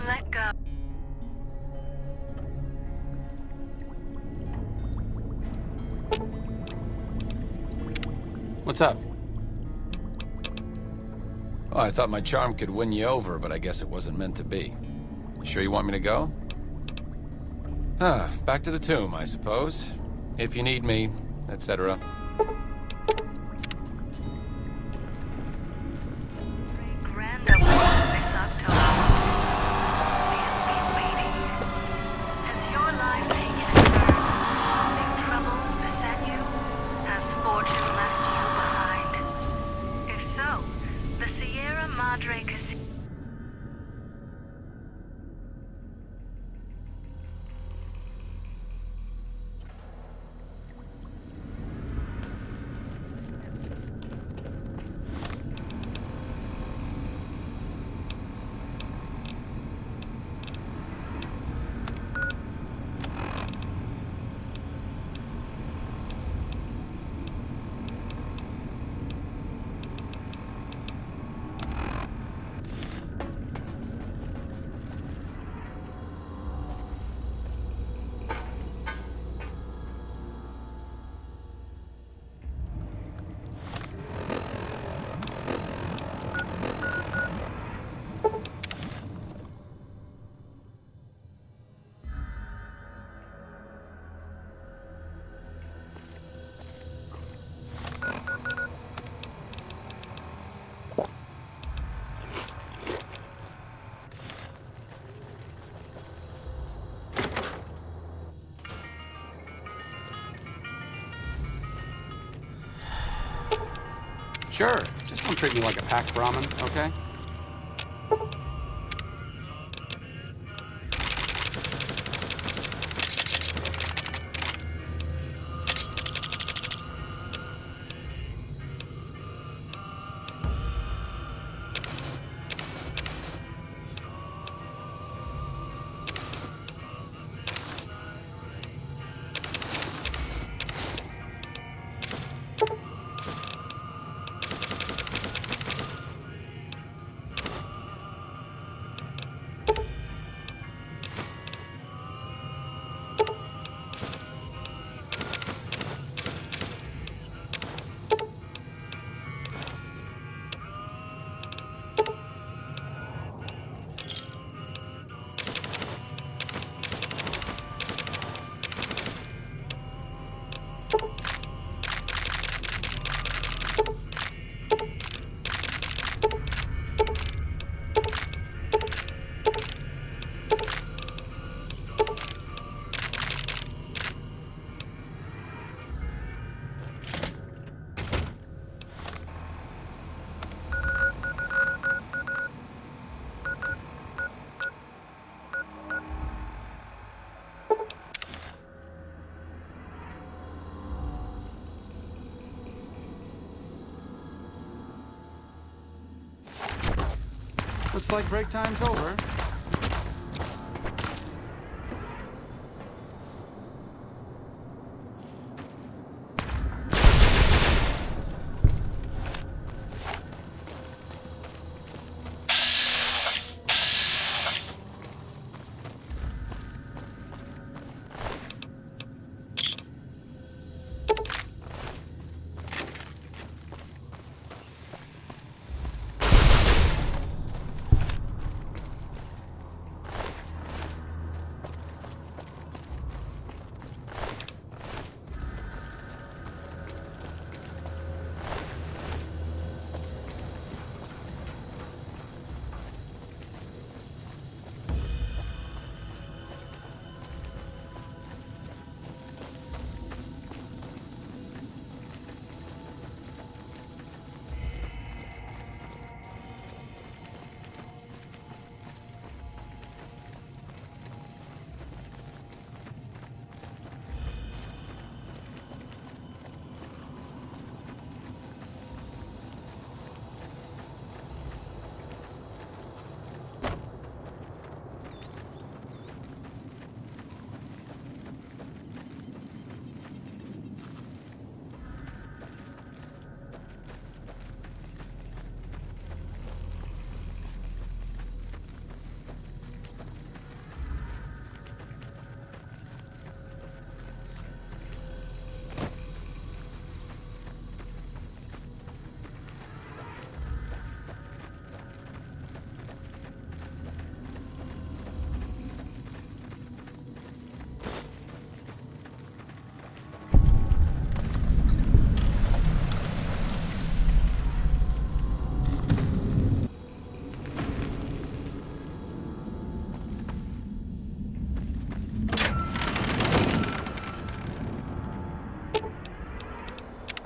Speaker 17: Let go.
Speaker 12: What's up?
Speaker 2: Oh, I thought my charm could win you over, but I guess it wasn't meant to be. You sure you want me to go? Back to the tomb, I suppose. If you need me, etc.
Speaker 17: Grand opening this October. We have been waiting. Has your life taken a turn? Have troubles beset you? Has fortune left you behind? If so, the Sierra Madre Casino.
Speaker 12: Sure, just don't treat me like a packed Brahmin, okay? Looks like break time's over.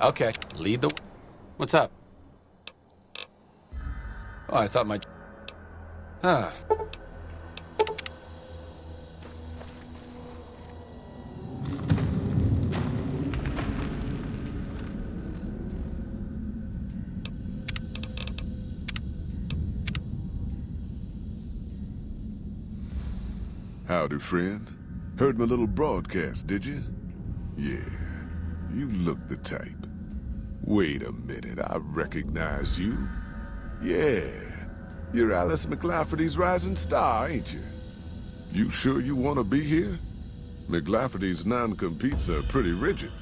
Speaker 12: Okay, lead the... What's up? Oh, I thought my... Huh.
Speaker 18: Howdy, friend. Heard my little broadcast, did you? Yeah, you look the type. Wait a minute, I recognize you. Yeah, you're Alice McLafferty's rising star, ain't you? You sure you want to be here? McLafferty's non-competes are pretty rigid.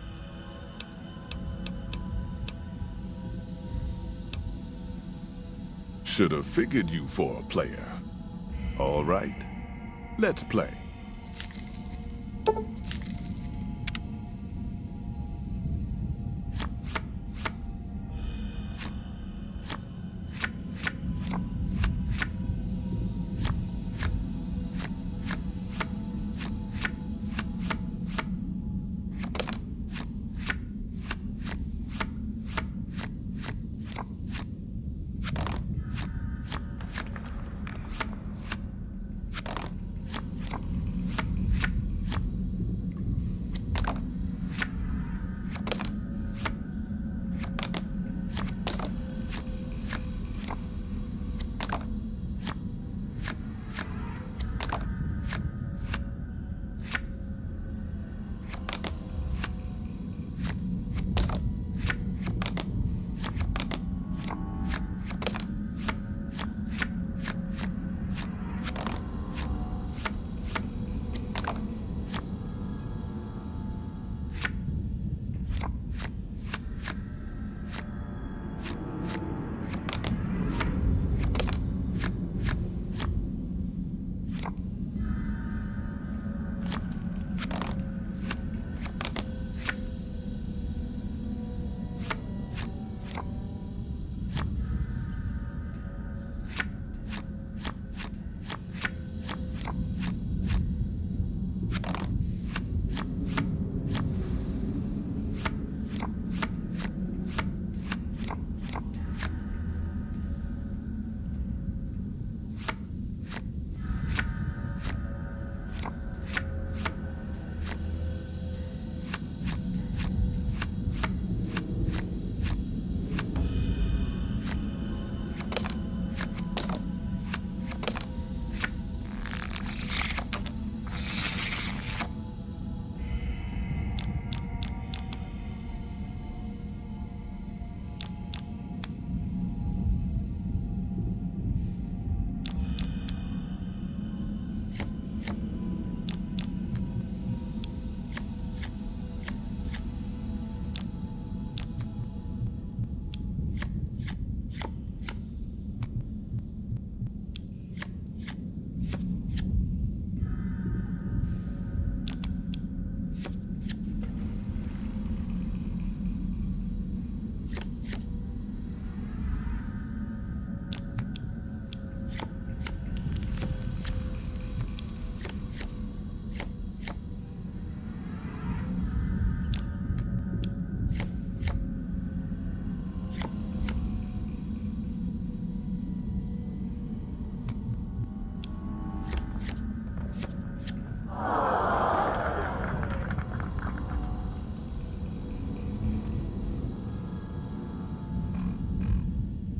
Speaker 18: Should have figured you for a player. All right, let's play.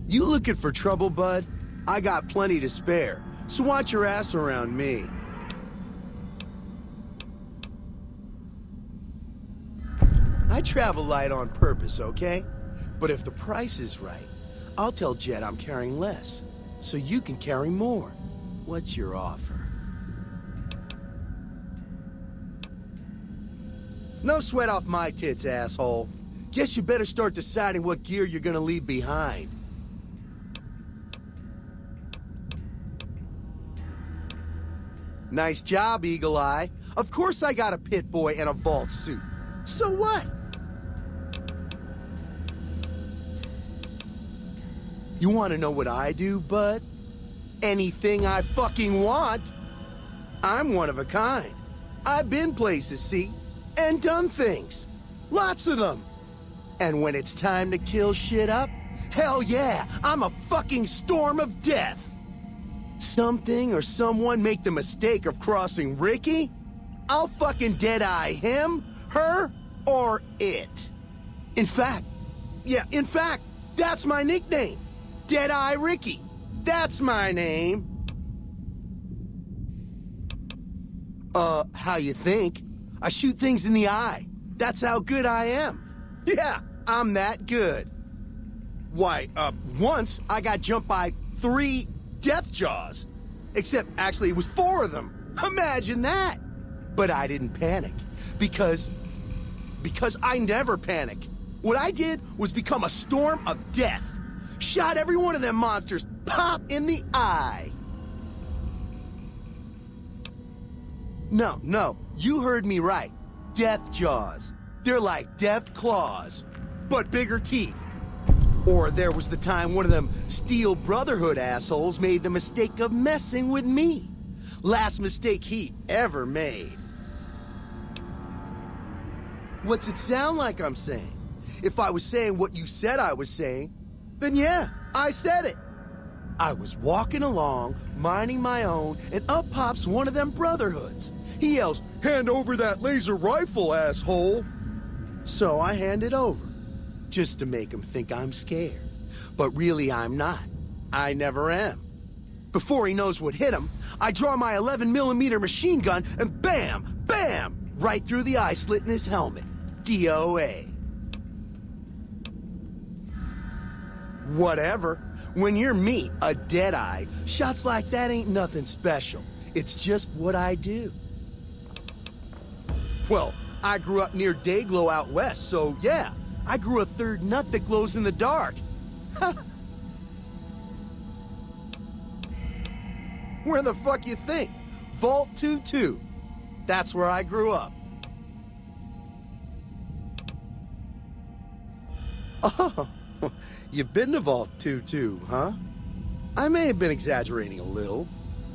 Speaker 19: You looking for trouble, bud? I got plenty to spare, so watch your ass around me. I travel light on purpose, okay? But if the price is right, I'll tell Jet I'm carrying less, so you can carry more. What's your offer? No sweat off my tits, asshole. Guess you better start deciding what gear you're gonna leave behind. Nice job, Eagle Eye. Of course I got a pit boy and a vault suit. So what? You want to know what I do, bud? Anything I fucking want. I'm one of a kind. I've been places, see, and done things. Lots of them. And when it's time to kill shit up, hell yeah, I'm a fucking storm of death. Something or someone make the mistake of crossing Ricky, I'll fucking dead-eye him, her, or it. In fact, that's my nickname. Dead-Eye Ricky. That's my name. How you think? I shoot things in the eye. That's how good I am. Yeah, I'm that good. Why, once I got jumped by 3 death jaws. Except, actually, it was 4 of them. Imagine that. But I didn't panic. Because I never panic. What I did was become a storm of death. Shot every one of them monsters pop in the eye. No, you heard me right. Death jaws. They're like death claws, but bigger teeth. Or there was the time one of them Steel Brotherhood assholes made the mistake of messing with me. Last mistake he ever made. What's it sound like I'm saying? If I was saying what you said I was saying, then yeah, I said it. I was walking along, minding my own, and up pops one of them Brotherhoods. He yells, "Hand over that laser rifle, asshole!" So I hand it over, just to make him think I'm scared. But really I'm not. I never am. Before he knows what hit him, I draw my 11mm machine gun and bam, bam, right through the eye slit in his helmet. DOA. Whatever. When you're me, a Deadeye, shots like that ain't nothing special. It's just what I do. Well, I grew up near Dayglow out west, so yeah, I grew a third nut that glows in the dark. Where the fuck you think? Vault 2-2. That's where I grew up. Oh, you've been to Vault 2-2, huh? I may have been exaggerating a little.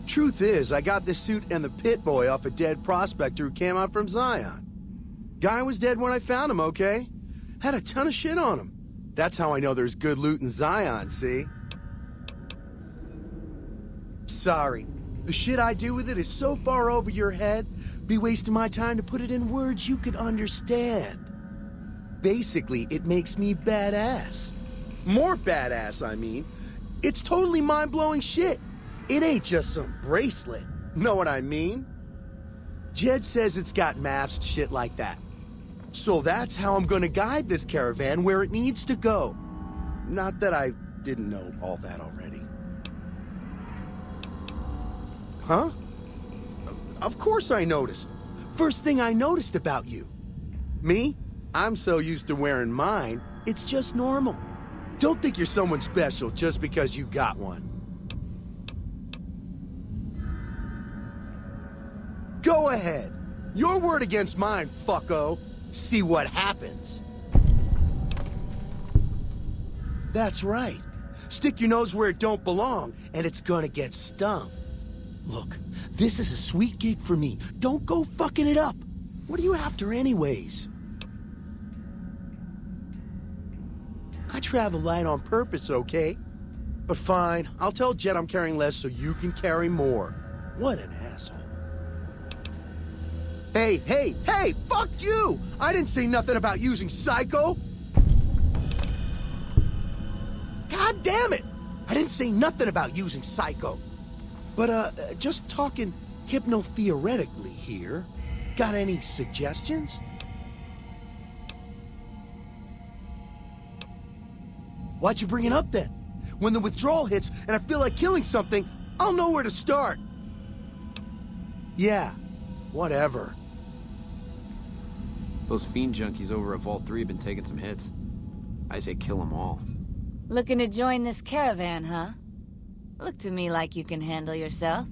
Speaker 19: Truth is, I got this suit and the pit boy off a dead prospector who came out from Zion. Guy was dead when I found him, okay? Had a ton of shit on him. That's how I know there's good loot in Zion, see? Sorry. The shit I do with it is so far over your head, be wasting my time to put it in words you could understand. Basically, it makes me badass. More badass, I mean. It's totally mind-blowing shit. It ain't just some bracelet. Know what I mean? Jed says it's got maps and shit like that. So that's how I'm gonna guide this caravan where it needs to go. Not that I didn't know all that already. Huh? Of course I noticed. First thing I noticed about you. Me? I'm so used to wearing mine, it's just normal. Don't think you're someone special just because you got one. Go ahead. Your word against mine, fucko. See what happens. That's right. Stick your nose where it don't belong, and it's gonna get stung. Look, this is a sweet gig for me. Don't go fucking it up. What are you after anyways? I travel light on purpose, okay? But fine, I'll tell Jet I'm carrying less so you can carry more. What an asshole. Hey, fuck you! I didn't say nothing about using Psycho! God damn it! I didn't say nothing about using Psycho. But, just talking hypno-theoretically here. Got any suggestions? Why'd you bring it up then? When the withdrawal hits and I feel like killing something, I'll know where to start. Yeah, whatever.
Speaker 10: Those fiend junkies over at Vault 3 have been taking some hits. I say kill them all.
Speaker 20: Looking to join this caravan, huh? Look to me like you can handle yourself.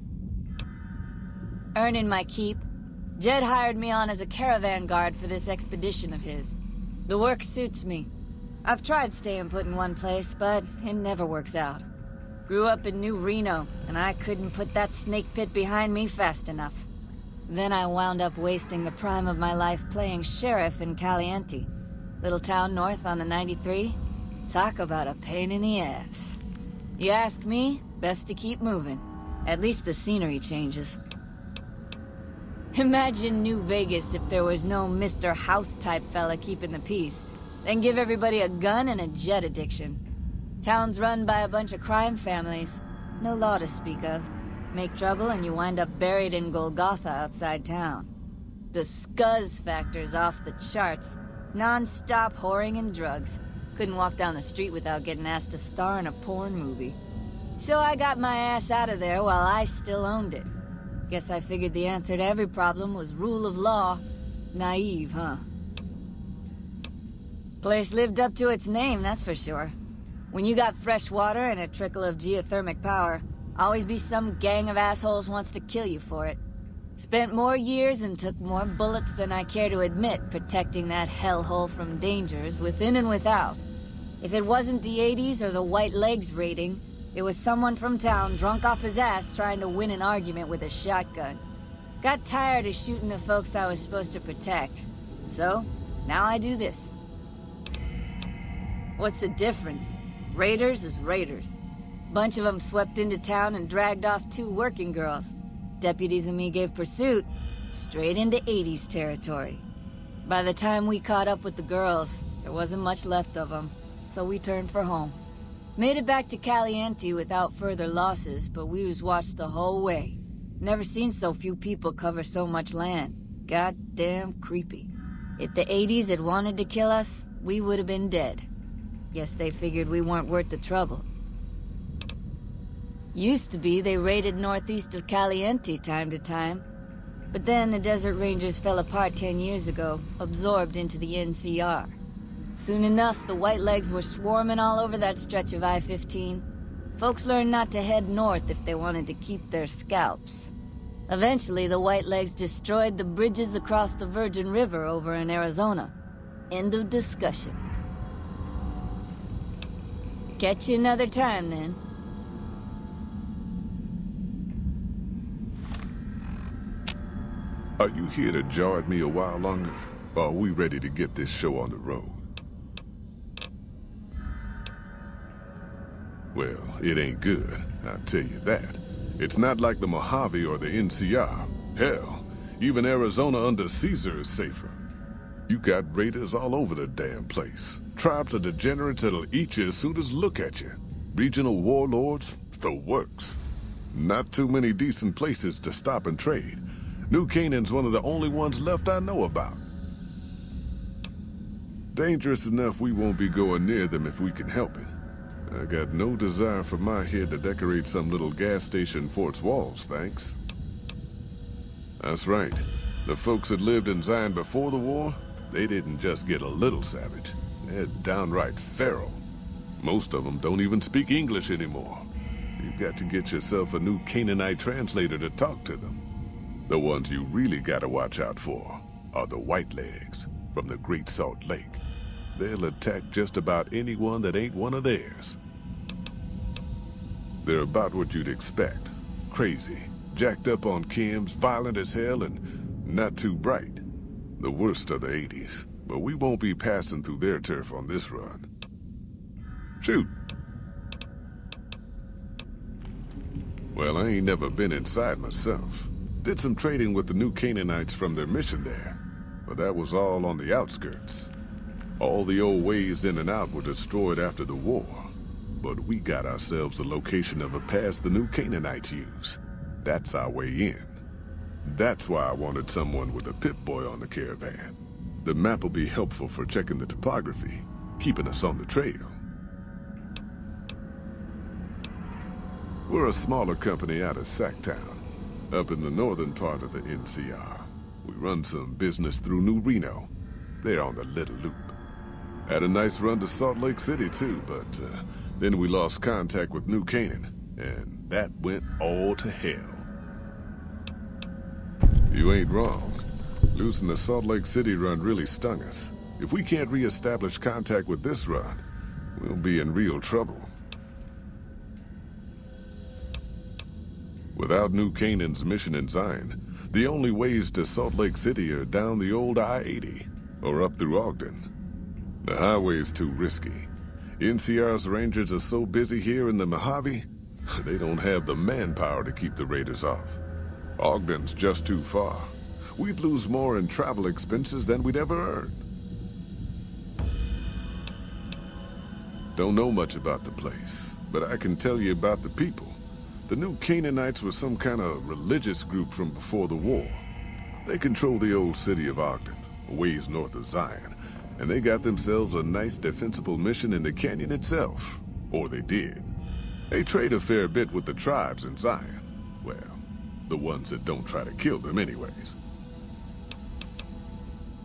Speaker 20: Earning my keep. Jed hired me on as a caravan guard for this expedition of his. The work suits me. I've tried staying put in one place, but it never works out. Grew up in New Reno, and I couldn't put that snake pit behind me fast enough. Then I wound up wasting the prime of my life playing sheriff in Caliente. Little town north on the 93. Talk about a pain in the ass. You ask me, best to keep moving. At least the scenery changes. Imagine New Vegas if there was no Mr. House-type fella keeping the peace. Then give everybody a gun and a jet addiction. Town's run by a bunch of crime families. No law to speak of. Make trouble and you wind up buried in Golgotha outside town. The scuzz factor's off the charts. Non-stop whoring and drugs. Couldn't walk down the street without getting asked to star in a porn movie. So I got my ass out of there while I still owned it. Guess I figured the answer to every problem was rule of law. Naive, huh? Place lived up to its name, that's for sure. When you got fresh water and a trickle of geothermic power, always be some gang of assholes wants to kill you for it. Spent more years and took more bullets than I care to admit protecting that hellhole from dangers within and without. If it wasn't the 80s or the white legs raiding, it was someone from town drunk off his ass trying to win an argument with a shotgun. Got tired of shooting the folks I was supposed to protect. So, now I do this. What's the difference? Raiders is raiders. Bunch of them swept into town and dragged off 2 working girls. Deputies and me gave pursuit, straight into 80s territory. By the time we caught up with the girls, there wasn't much left of them, so we turned for home. Made it back to Caliente without further losses, but we was watched the whole way. Never seen so few people cover so much land. Goddamn creepy. If the 80s had wanted to kill us, we would have been dead. Guess they figured we weren't worth the trouble. Used to be they raided northeast of Caliente time to time. But then the Desert Rangers fell apart 10 years ago, absorbed into the NCR. Soon enough, the White Legs were swarming all over that stretch of I-15. Folks learned not to head north if they wanted to keep their scalps. Eventually, the White Legs destroyed the bridges across the Virgin River over in Arizona. End of discussion. Catch you another time, then.
Speaker 18: Are you here to jaw at me a while longer? Or are we ready to get this show on the road? Well, it ain't good, I'll tell you that. It's not like the Mojave or the NCR. Hell, even Arizona under Caesar is safer. You got raiders all over the damn place. Tribes of degenerates that'll eat you as soon as look at you. Regional warlords, the works. Not too many decent places to stop and trade. New Canaan's one of the only ones left I know about. Dangerous enough we won't be going near them if we can help it. I got no desire for my head to decorate some little gas station fort's walls, thanks. That's right. The folks that lived in Zion before the war, they didn't just get a little savage. They're downright feral. Most of them don't even speak English anymore. You've got to get yourself a new Canaanite translator to talk to them. The ones you really gotta watch out for are the White Legs from the Great Salt Lake. They'll attack just about anyone that ain't one of theirs. They're about what you'd expect. Crazy, jacked up on chems, violent as hell, and not too bright. The worst of the 80s, but we won't be passing through their turf on this run. Shoot! Well, I ain't never been inside myself. Did some trading with the New Canaanites from their mission there, but that was all on the outskirts. All the old ways in and out were destroyed after the war, but we got ourselves the location of a pass the New Canaanites use. That's our way in. That's why I wanted someone with a Pip-Boy on the caravan. The map will be helpful for checking the topography, keeping us on the trail. We're a smaller company out of Sacktown, up in the northern part of the NCR. We run some business through New Reno. They're on the Little Loop. Had a nice run to Salt Lake City too, but then we lost contact with New Canaan, and that went all to hell. You ain't wrong. Losing the Salt Lake City run really stung us. If we can't re-establish contact with this run, we'll be in real trouble. Without New Canaan's mission in Zion, the only ways to Salt Lake City are down the old I-80, or up through Ogden. The highway's too risky. NCR's rangers are so busy here in the Mojave, they don't have the manpower to keep the raiders off. Ogden's just too far. We'd lose more in travel expenses than we'd ever earn. Don't know much about the place, but I can tell you about the people. The New Canaanites were some kind of religious group from before the war. They control the old city of Ogden, a ways north of Zion, and they got themselves a nice defensible mission in the canyon itself. Or they did. They trade a fair bit with the tribes in Zion. Well, the ones that don't try to kill them anyways.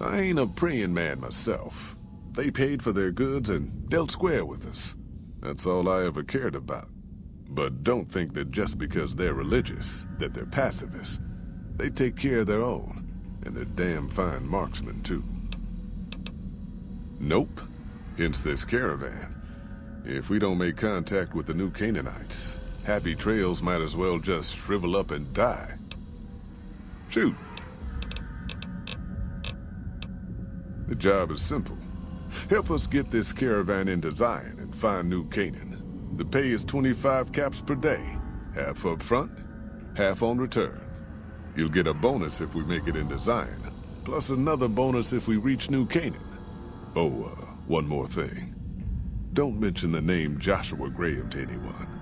Speaker 18: I ain't a praying man myself. They paid for their goods and dealt square with us. That's all I ever cared about. But don't think that just because they're religious, that they're pacifists. They take care of their own, and they're damn fine marksmen, too. Nope. Hence this caravan. If we don't make contact with the New Canaanites, Happy Trails might as well just shrivel up and die. Shoot. The job is simple. Help us get this caravan into Zion and find New Canaan. The pay is 25 caps per day. Half up front, half on return. You'll get a bonus if we make it into Zion, plus another bonus if we reach New Canaan. Oh, one more thing. Don't mention the name Joshua Graham to anyone.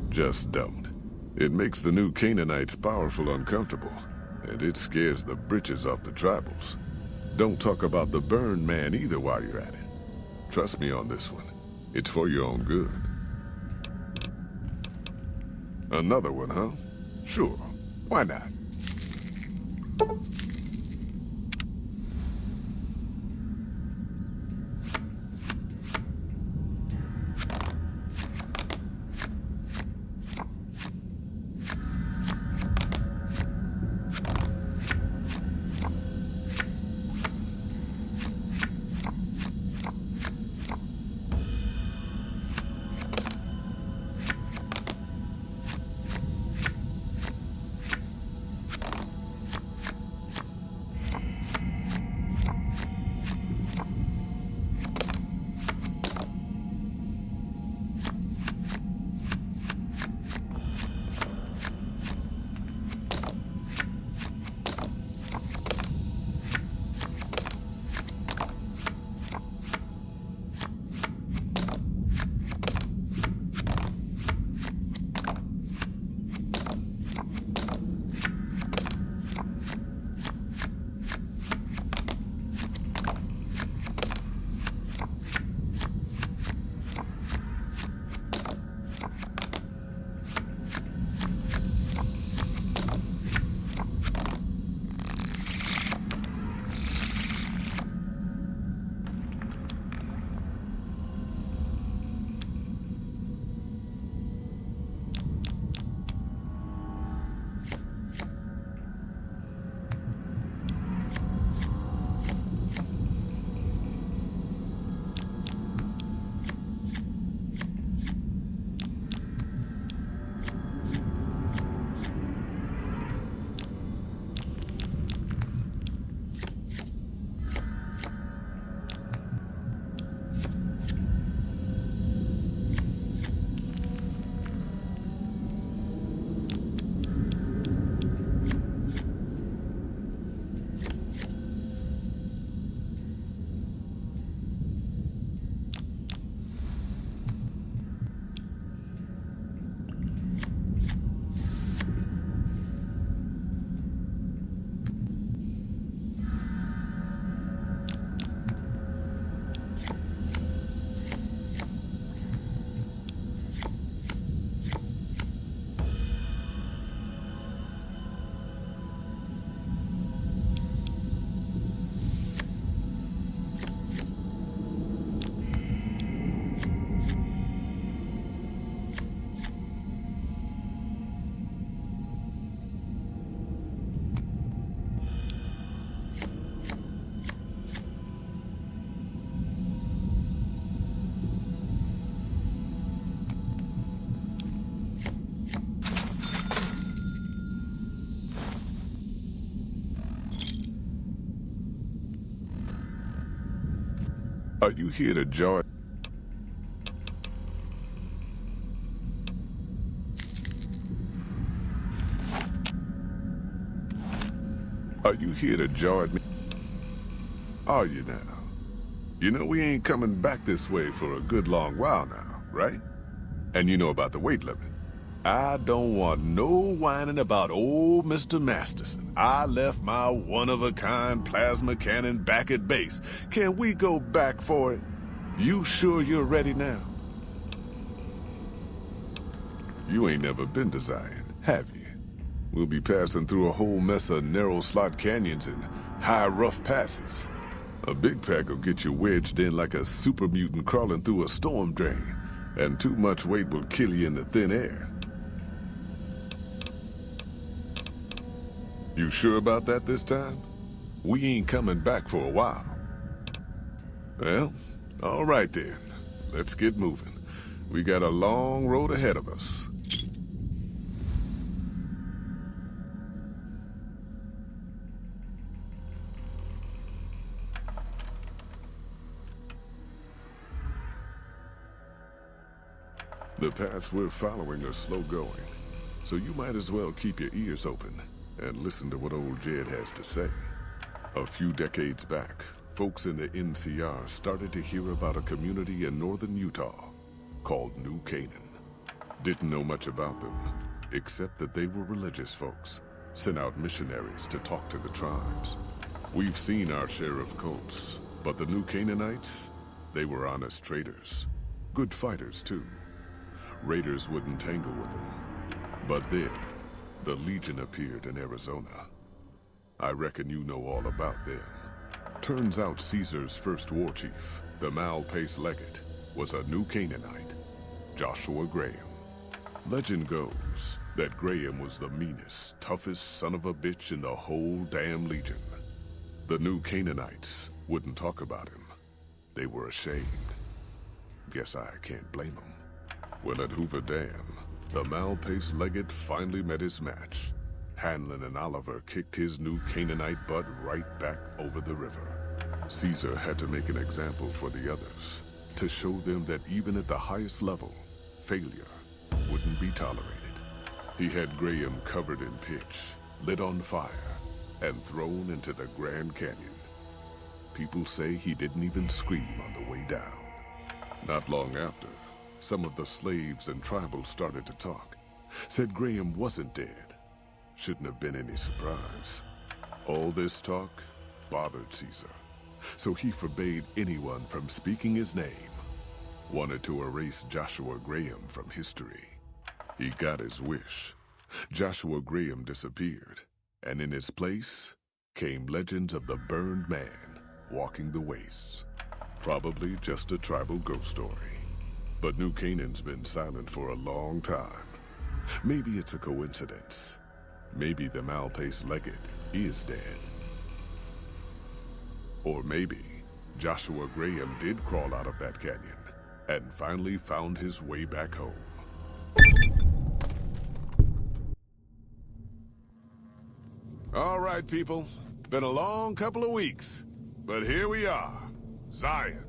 Speaker 18: Just don't. It makes the New Canaanites powerful uncomfortable, and it scares the britches off the tribals. Don't talk about the Burn Man either while you're at it. Trust me on this one. It's for your own good. Another one, huh? Sure. Why not? Are you here to join? Are you here to join me? Are you now? You know we ain't coming back this way for a good long while now, right? And you know about the weight limit. I don't want no whining about old Mr. Masterson. I left my one-of-a-kind plasma cannon back at base. Can we go back for it? You sure you're ready now? You ain't never been to Zion, have you? We'll be passing through a whole mess of narrow slot canyons and high rough passes. A big pack will get you wedged in like a super mutant crawling through a storm drain, and too much weight will kill you in the thin air. You sure about that this time? We ain't coming back for a while. Well, all right then. Let's get moving. We got a long road ahead of us. The paths we're following are slow going, so you might as well keep your ears open and listen to what old Jed has to say. A few decades back, folks in the NCR started to hear about a community in northern Utah called New Canaan. Didn't know much about them, except that they were religious folks, sent out missionaries to talk to the tribes. We've seen our share of cults, but the New Canaanites, they were honest traders. Good fighters, too. Raiders wouldn't tangle with them. But then, the Legion appeared in Arizona. I reckon you know all about them. Turns out Caesar's first war chief, the Malpais Legate, was a New Canaanite, Joshua Graham. Legend goes that Graham was the meanest, toughest son of a bitch in the whole damn Legion. The New Canaanites wouldn't talk about him. They were ashamed. Guess I can't blame them. Well, at Hoover Dam, the Malpais Legate finally met his match. Hanlon and Oliver kicked his New Canaanite butt right back over the river. Caesar had to make an example for the others, to show them that even at the highest level, failure wouldn't be tolerated. He had Graham covered in pitch, lit on fire, and thrown into the Grand Canyon. People say he didn't even scream on the way down. Not long after, some of the slaves and tribals started to talk. Said Graham wasn't dead. Shouldn't have been any surprise. All this talk bothered Caesar, so he forbade anyone from speaking his name. Wanted to erase Joshua Graham from history. He got his wish. Joshua Graham disappeared, and in his place came legends of the burned man walking the wastes. Probably just a tribal ghost story. But New Canaan's been silent for a long time. Maybe it's a coincidence. Maybe the Malpais Legate is dead. Or maybe Joshua Graham did crawl out of that canyon and finally found his way back home. All right, people. Been a long couple of weeks, but here we are, Zion.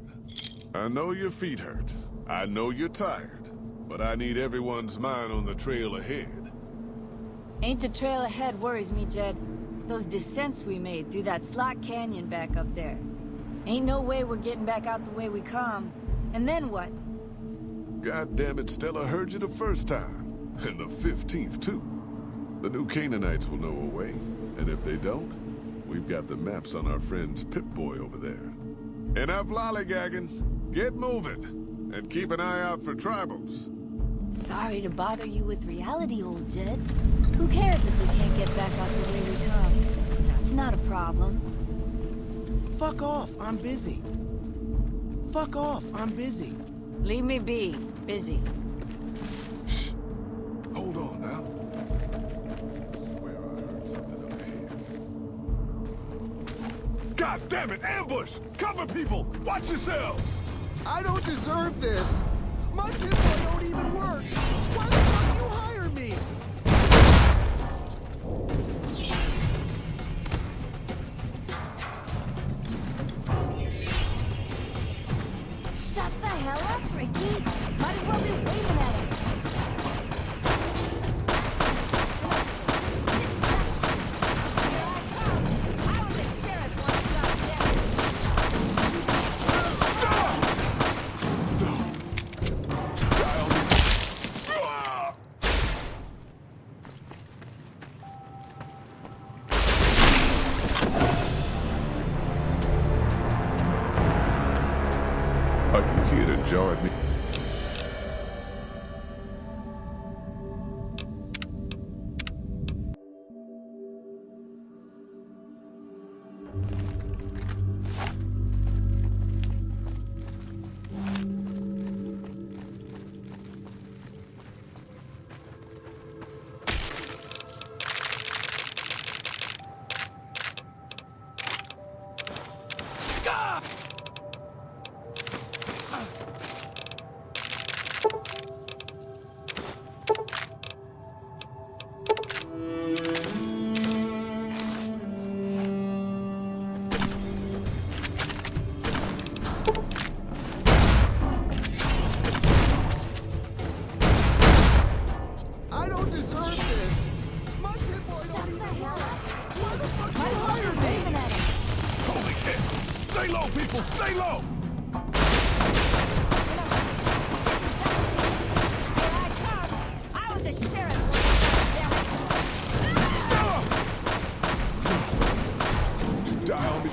Speaker 18: I know your feet hurt. I know you're tired, but I need everyone's mind on the trail ahead.
Speaker 20: Ain't the trail ahead worries me, Jed. Those descents we made through that slot canyon back up there. Ain't no way we're getting back out the way we come. And then what?
Speaker 18: God damn it, Stella heard you the first time. And the 15th, too. The New Canaanites will know a way. And if they don't, we've got the maps on our friend's Pip-Boy over there. Enough lollygagging. Get moving. And keep an eye out for tribals.
Speaker 20: Sorry to bother you with reality, old Jed. Who cares if we can't get back out the way we come? That's not a problem.
Speaker 19: Fuck off, I'm busy. Fuck off, I'm busy.
Speaker 20: Leave me be. Busy.
Speaker 18: Shh. Hold on now. I swear I heard something up ahead. God damn it, ambush! Cover people! Watch yourselves!
Speaker 19: I don't deserve this! My people don't even work! Why the fuck you hire me?
Speaker 20: hell up, Ricky. Might as well be waving at him.
Speaker 18: Are you here to join me?
Speaker 19: I don't deserve this. My people are not even Why the fuck you hired me?
Speaker 18: Holy shit! Stay low, people! Stay low!
Speaker 20: I was a sheriff.
Speaker 18: Stop! Don't you die on me.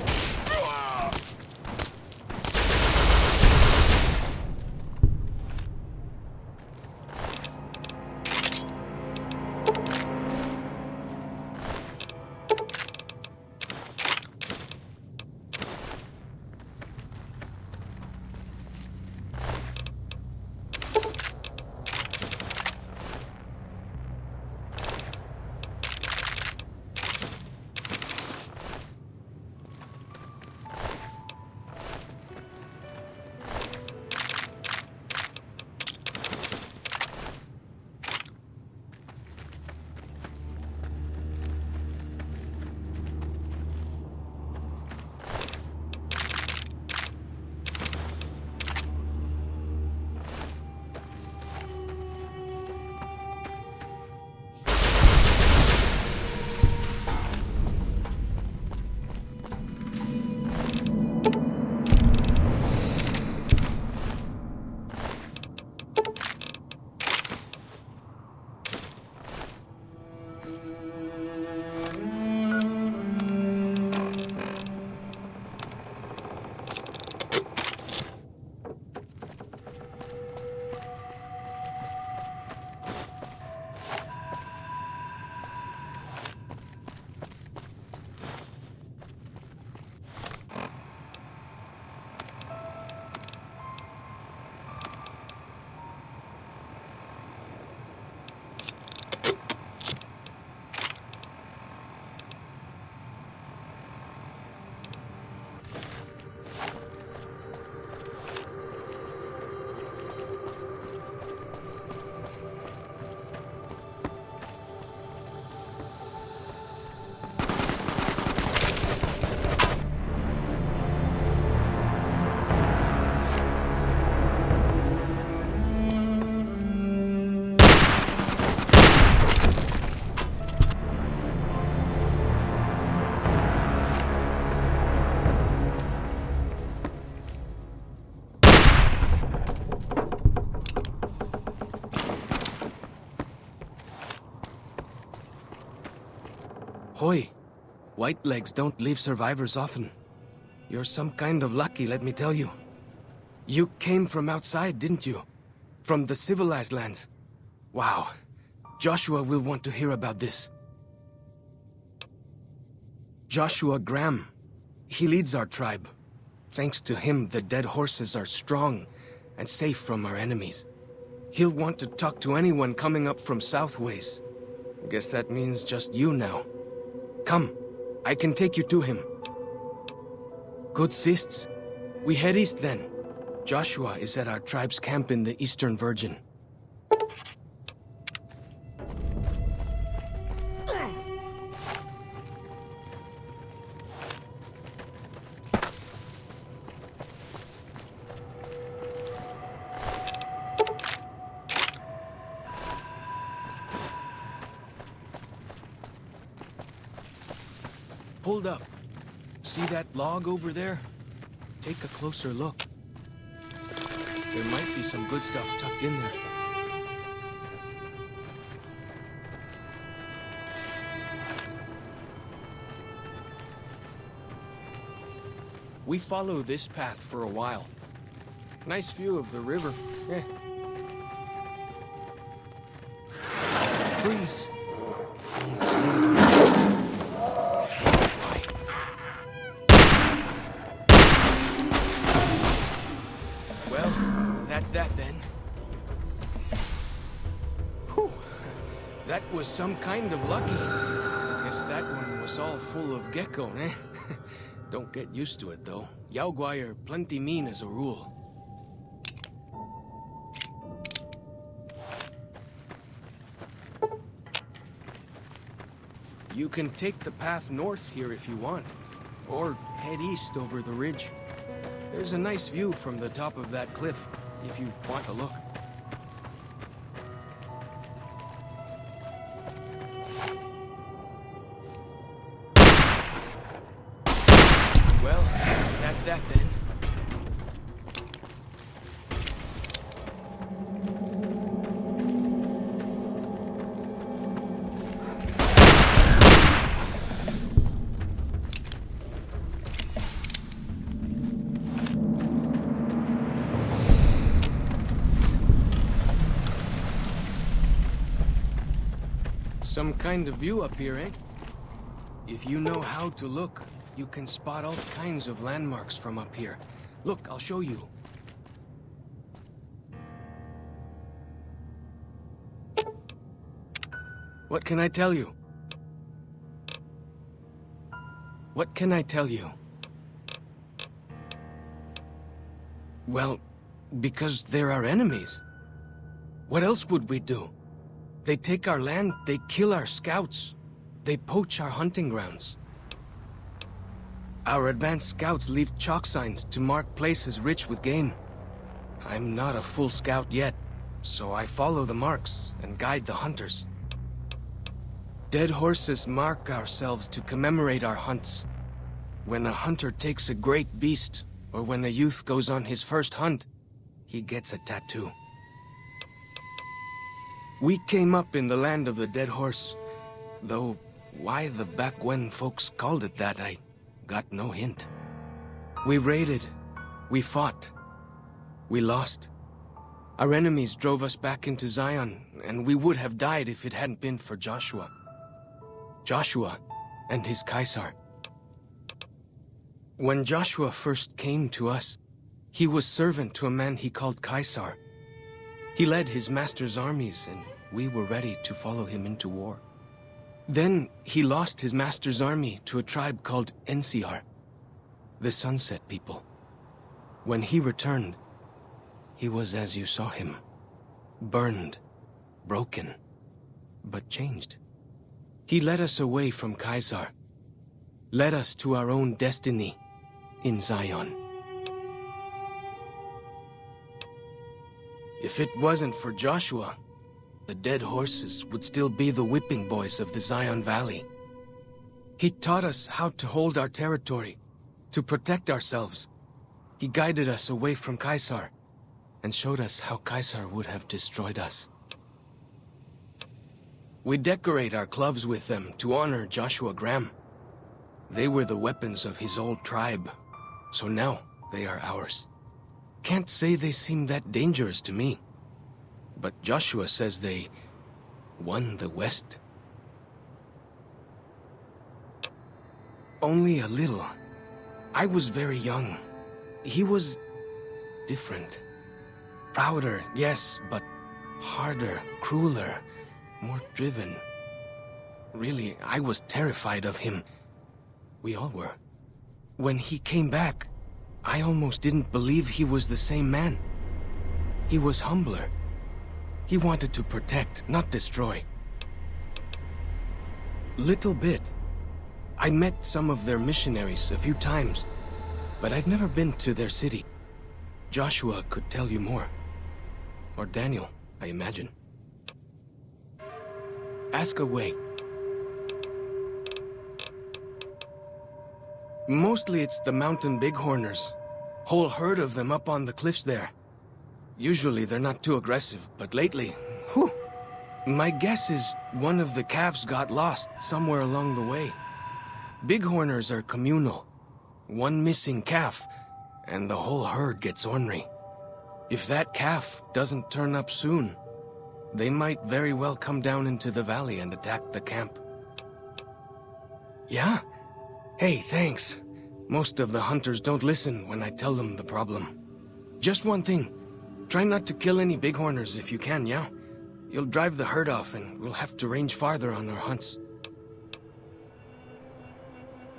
Speaker 21: Hoy, Whitelegs don't leave survivors often. You're some kind of lucky, let me tell you. You came from outside, didn't you? From the civilized lands. Wow. Joshua will want to hear about this. Joshua Graham. He leads our tribe. Thanks to him, the dead horses are strong and safe from our enemies. He'll want to talk to anyone coming up from Southways. Guess that means just you now. Come, I can take you to him. Good sists. We head east then. Joshua is at our tribe's camp in the Eastern Virgin. hold up. See that log over there? Take a closer look. There might be some good stuff tucked in there. We follow this path for a while. Nice view of the river. Eh. Breeze. Well, that's that then. Whew. That was some kind of lucky. Guess that one was all full of gecko, eh? Don't get used to it, though. Yao Guai are plenty mean as a rule. You can take the path north here if you want, or head east over the ridge. There's a nice view from the top of that cliff, if you want to look. Well, that's that then. Some kind of view up here, eh? If you know how to look, you can spot all kinds of landmarks from up here. Look, I'll show you. What can I tell you? What can I tell you? Well, because they're our enemies. What else would we do? They take our land, they kill our scouts. They poach our hunting grounds. Our advanced scouts leave chalk signs to mark places rich with game. I'm not a full scout yet, so I follow the marks and guide the hunters. Dead horses mark ourselves to commemorate our hunts. When a hunter takes a great beast, or when a youth goes on his first hunt, he gets a tattoo. We came up in the land of the dead horse, though why the back when folks called it that, I got no hint. We raided, we fought, we lost. Our enemies drove us back into Zion, and we would have died if it hadn't been for Joshua. Joshua and his Caesar. When Joshua first came to us, he was servant to a man he called Caesar. He led his master's armies, and we were ready to follow him into war. Then he lost his master's army to a tribe called NCR, the Sunset People. When he returned, he was as you saw him. Burned, broken, but changed. He led us away from Caesar, led us to our own destiny in Zion. If it wasn't for Joshua, the dead horses would still be the whipping boys of the Zion Valley. He taught us how to hold our territory, to protect ourselves. He guided us away from Caesar, and showed us how Caesar would have destroyed us. We decorate our clubs with them to honor Joshua Graham. They were the weapons of his old tribe, so now they are ours. Can't say they seem that dangerous to me. But Joshua says they won the West. Only a little. I was very young. He was different. Prouder, yes, but harder, crueler, more driven. Really, I was terrified of him. We all were. When he came back, I almost didn't believe he was the same man. He was humbler. He wanted to protect, not destroy. Little bit. I met some of their missionaries a few times, but I've never been to their city. Joshua could tell you more. Or Daniel, I imagine. Ask away. Mostly it's the mountain bighorners. Whole herd of them up on the cliffs there. Usually they're not too aggressive, but lately, whew. My guess is one of the calves got lost somewhere along the way. Bighorners are communal. One missing calf, and the whole herd gets ornery. If that calf doesn't turn up soon, they might very well come down into the valley and attack the camp. Yeah? Hey, thanks. Most of the hunters don't listen when I tell them the problem. Just one thing. Try not to kill any bighorners if you can, yeah? You'll drive the herd off and we'll have to range farther on our hunts.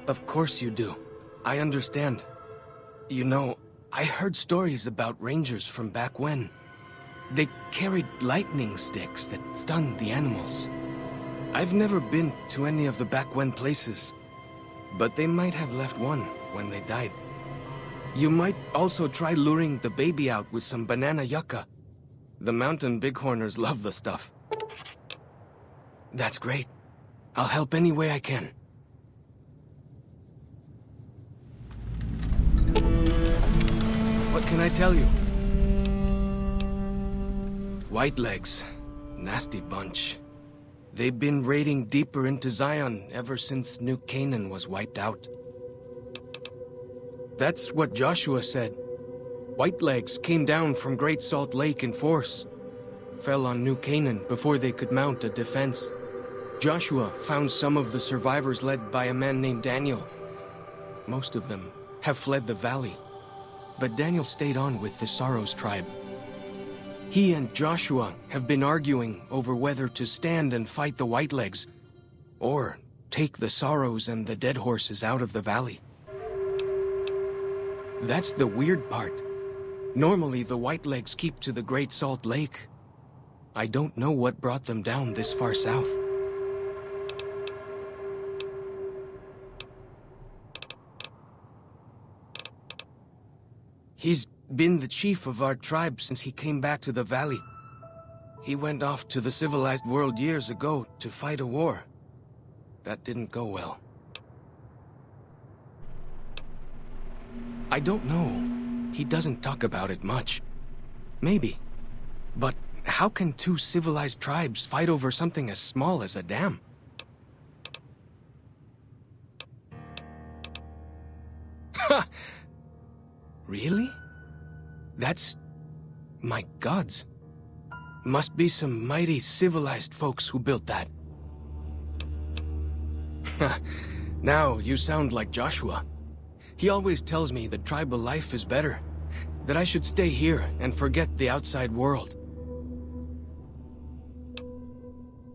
Speaker 21: Of course you do. I understand. You know, I heard stories about rangers from back when. They carried lightning sticks that stunned the animals. I've never been to any of the back when places, but they might have left one when they died. You might also try luring the baby out with some banana yucca. The mountain bighorners love the stuff. That's great. I'll help any way I can. What can I tell you? Whitelegs. Nasty bunch. They've been raiding deeper into Zion ever since New Canaan was wiped out. That's what Joshua said. Whitelegs came down from Great Salt Lake in force. Fell on New Canaan before they could mount a defense. Joshua found some of the survivors led by a man named Daniel. Most of them have fled the valley. But Daniel stayed on with the Saros tribe. He and Joshua have been arguing over whether to stand and fight the Whitelegs, or take the Saros and the dead horses out of the valley. That's the weird part. Normally the Whitelegs keep to the Great Salt Lake. I don't know what brought them down this far south. He's been the chief of our tribe since he came back to the valley. He went off to the civilized world years ago to fight a war. That didn't go well. I don't know. He doesn't talk about it much. Maybe. But how can two civilized tribes fight over something as small as a dam? Ha! Really? That's... my gods. Must be some mighty civilized folks who built that. Now you sound like Joshua. He always tells me that tribal life is better. That I should stay here and forget the outside world.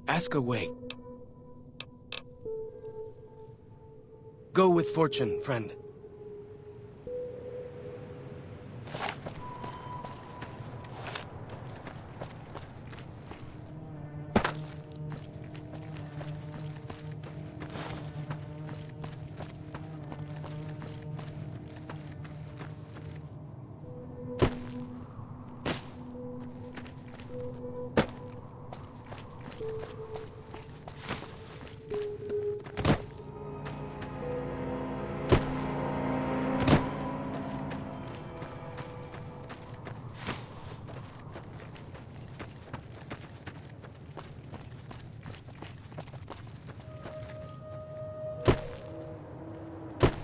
Speaker 21: Ask away. Go with fortune, friend.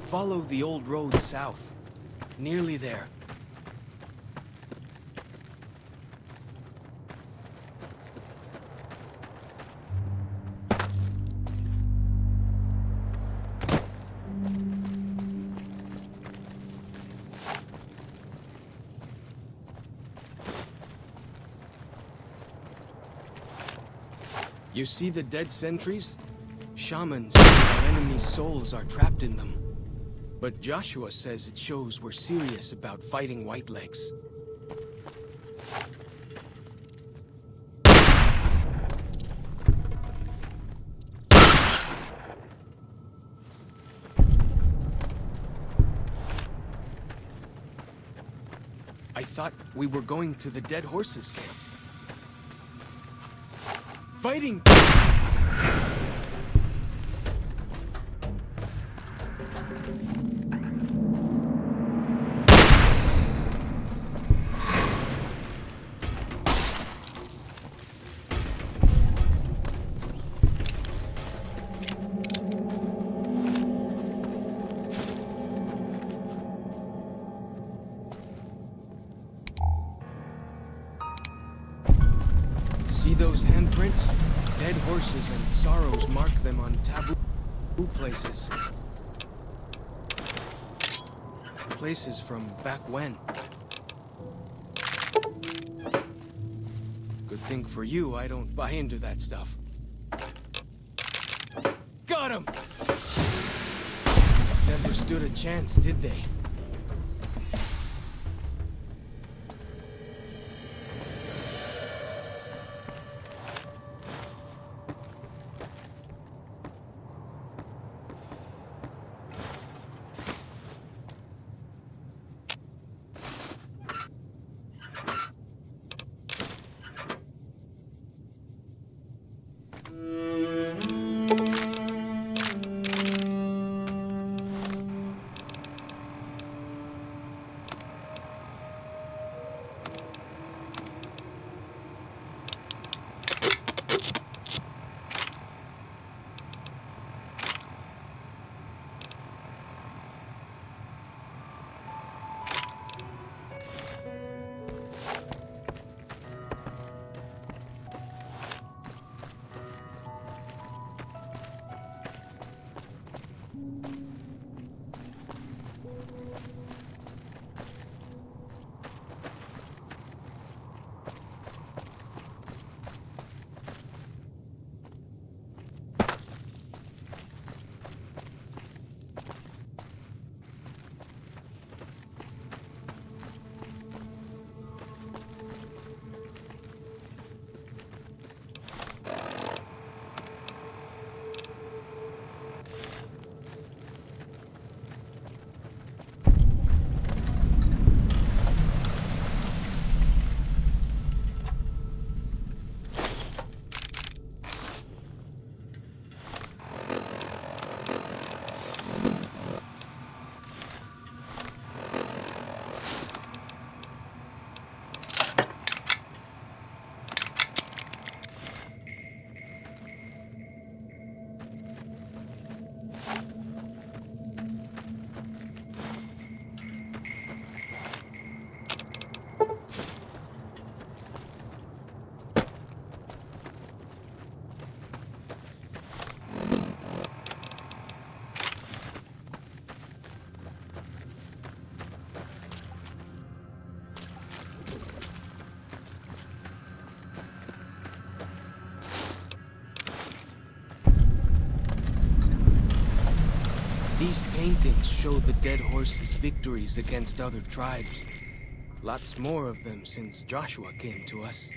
Speaker 21: Follow the old road south. Nearly there. You see the dead sentries? Shamans and our enemies' souls are trapped in them. But Joshua says it shows we're serious about fighting Whitelegs. I thought we were going to the Dead Horses camp. Fighting! those handprints? Dead horses and sorrows mark them on taboo places. Places from back when. Good thing for you, I don't buy into that stuff. Got him! Never stood a chance, did they? These paintings show the dead horses' victories against other tribes. Lots more of them since Joshua came to us.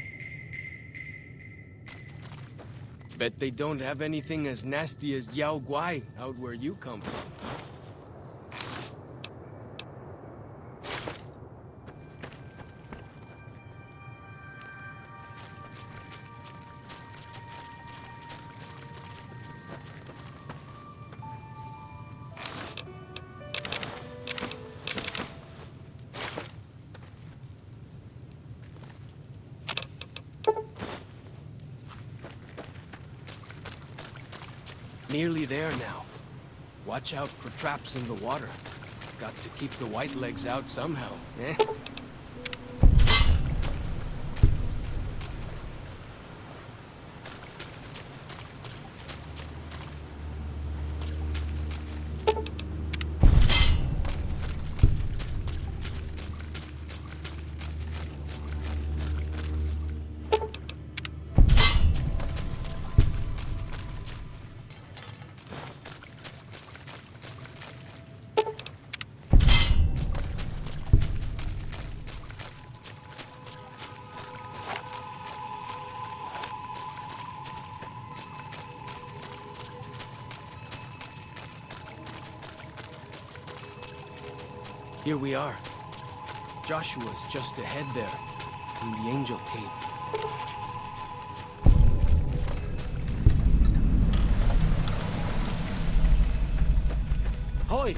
Speaker 21: Bet they don't have anything as nasty as Yao Guai out where you come from. Nearly there now. Watch out for traps in the water. Got to keep the white legs out somehow, eh? Here we are. Joshua's just ahead there, in the Angel Cave. Hoi!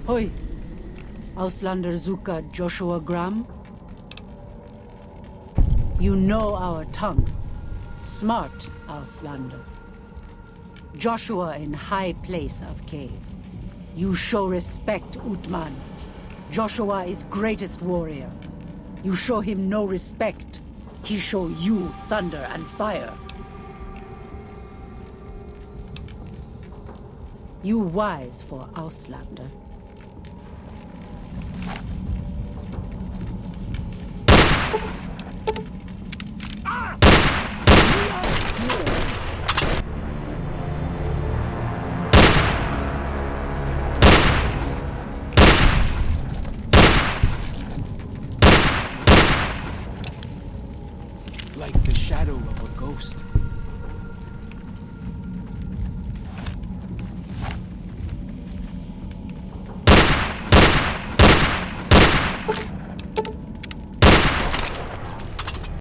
Speaker 1: Hoi! Auslander Zuka Joshua Graham? You know our tongue. Smart, Auslander. Joshua in high place of cave. You show respect, Utman. Joshua is greatest warrior. You show him no respect. He show you thunder and fire. You wise for Auslander.
Speaker 21: Like the shadow of a ghost.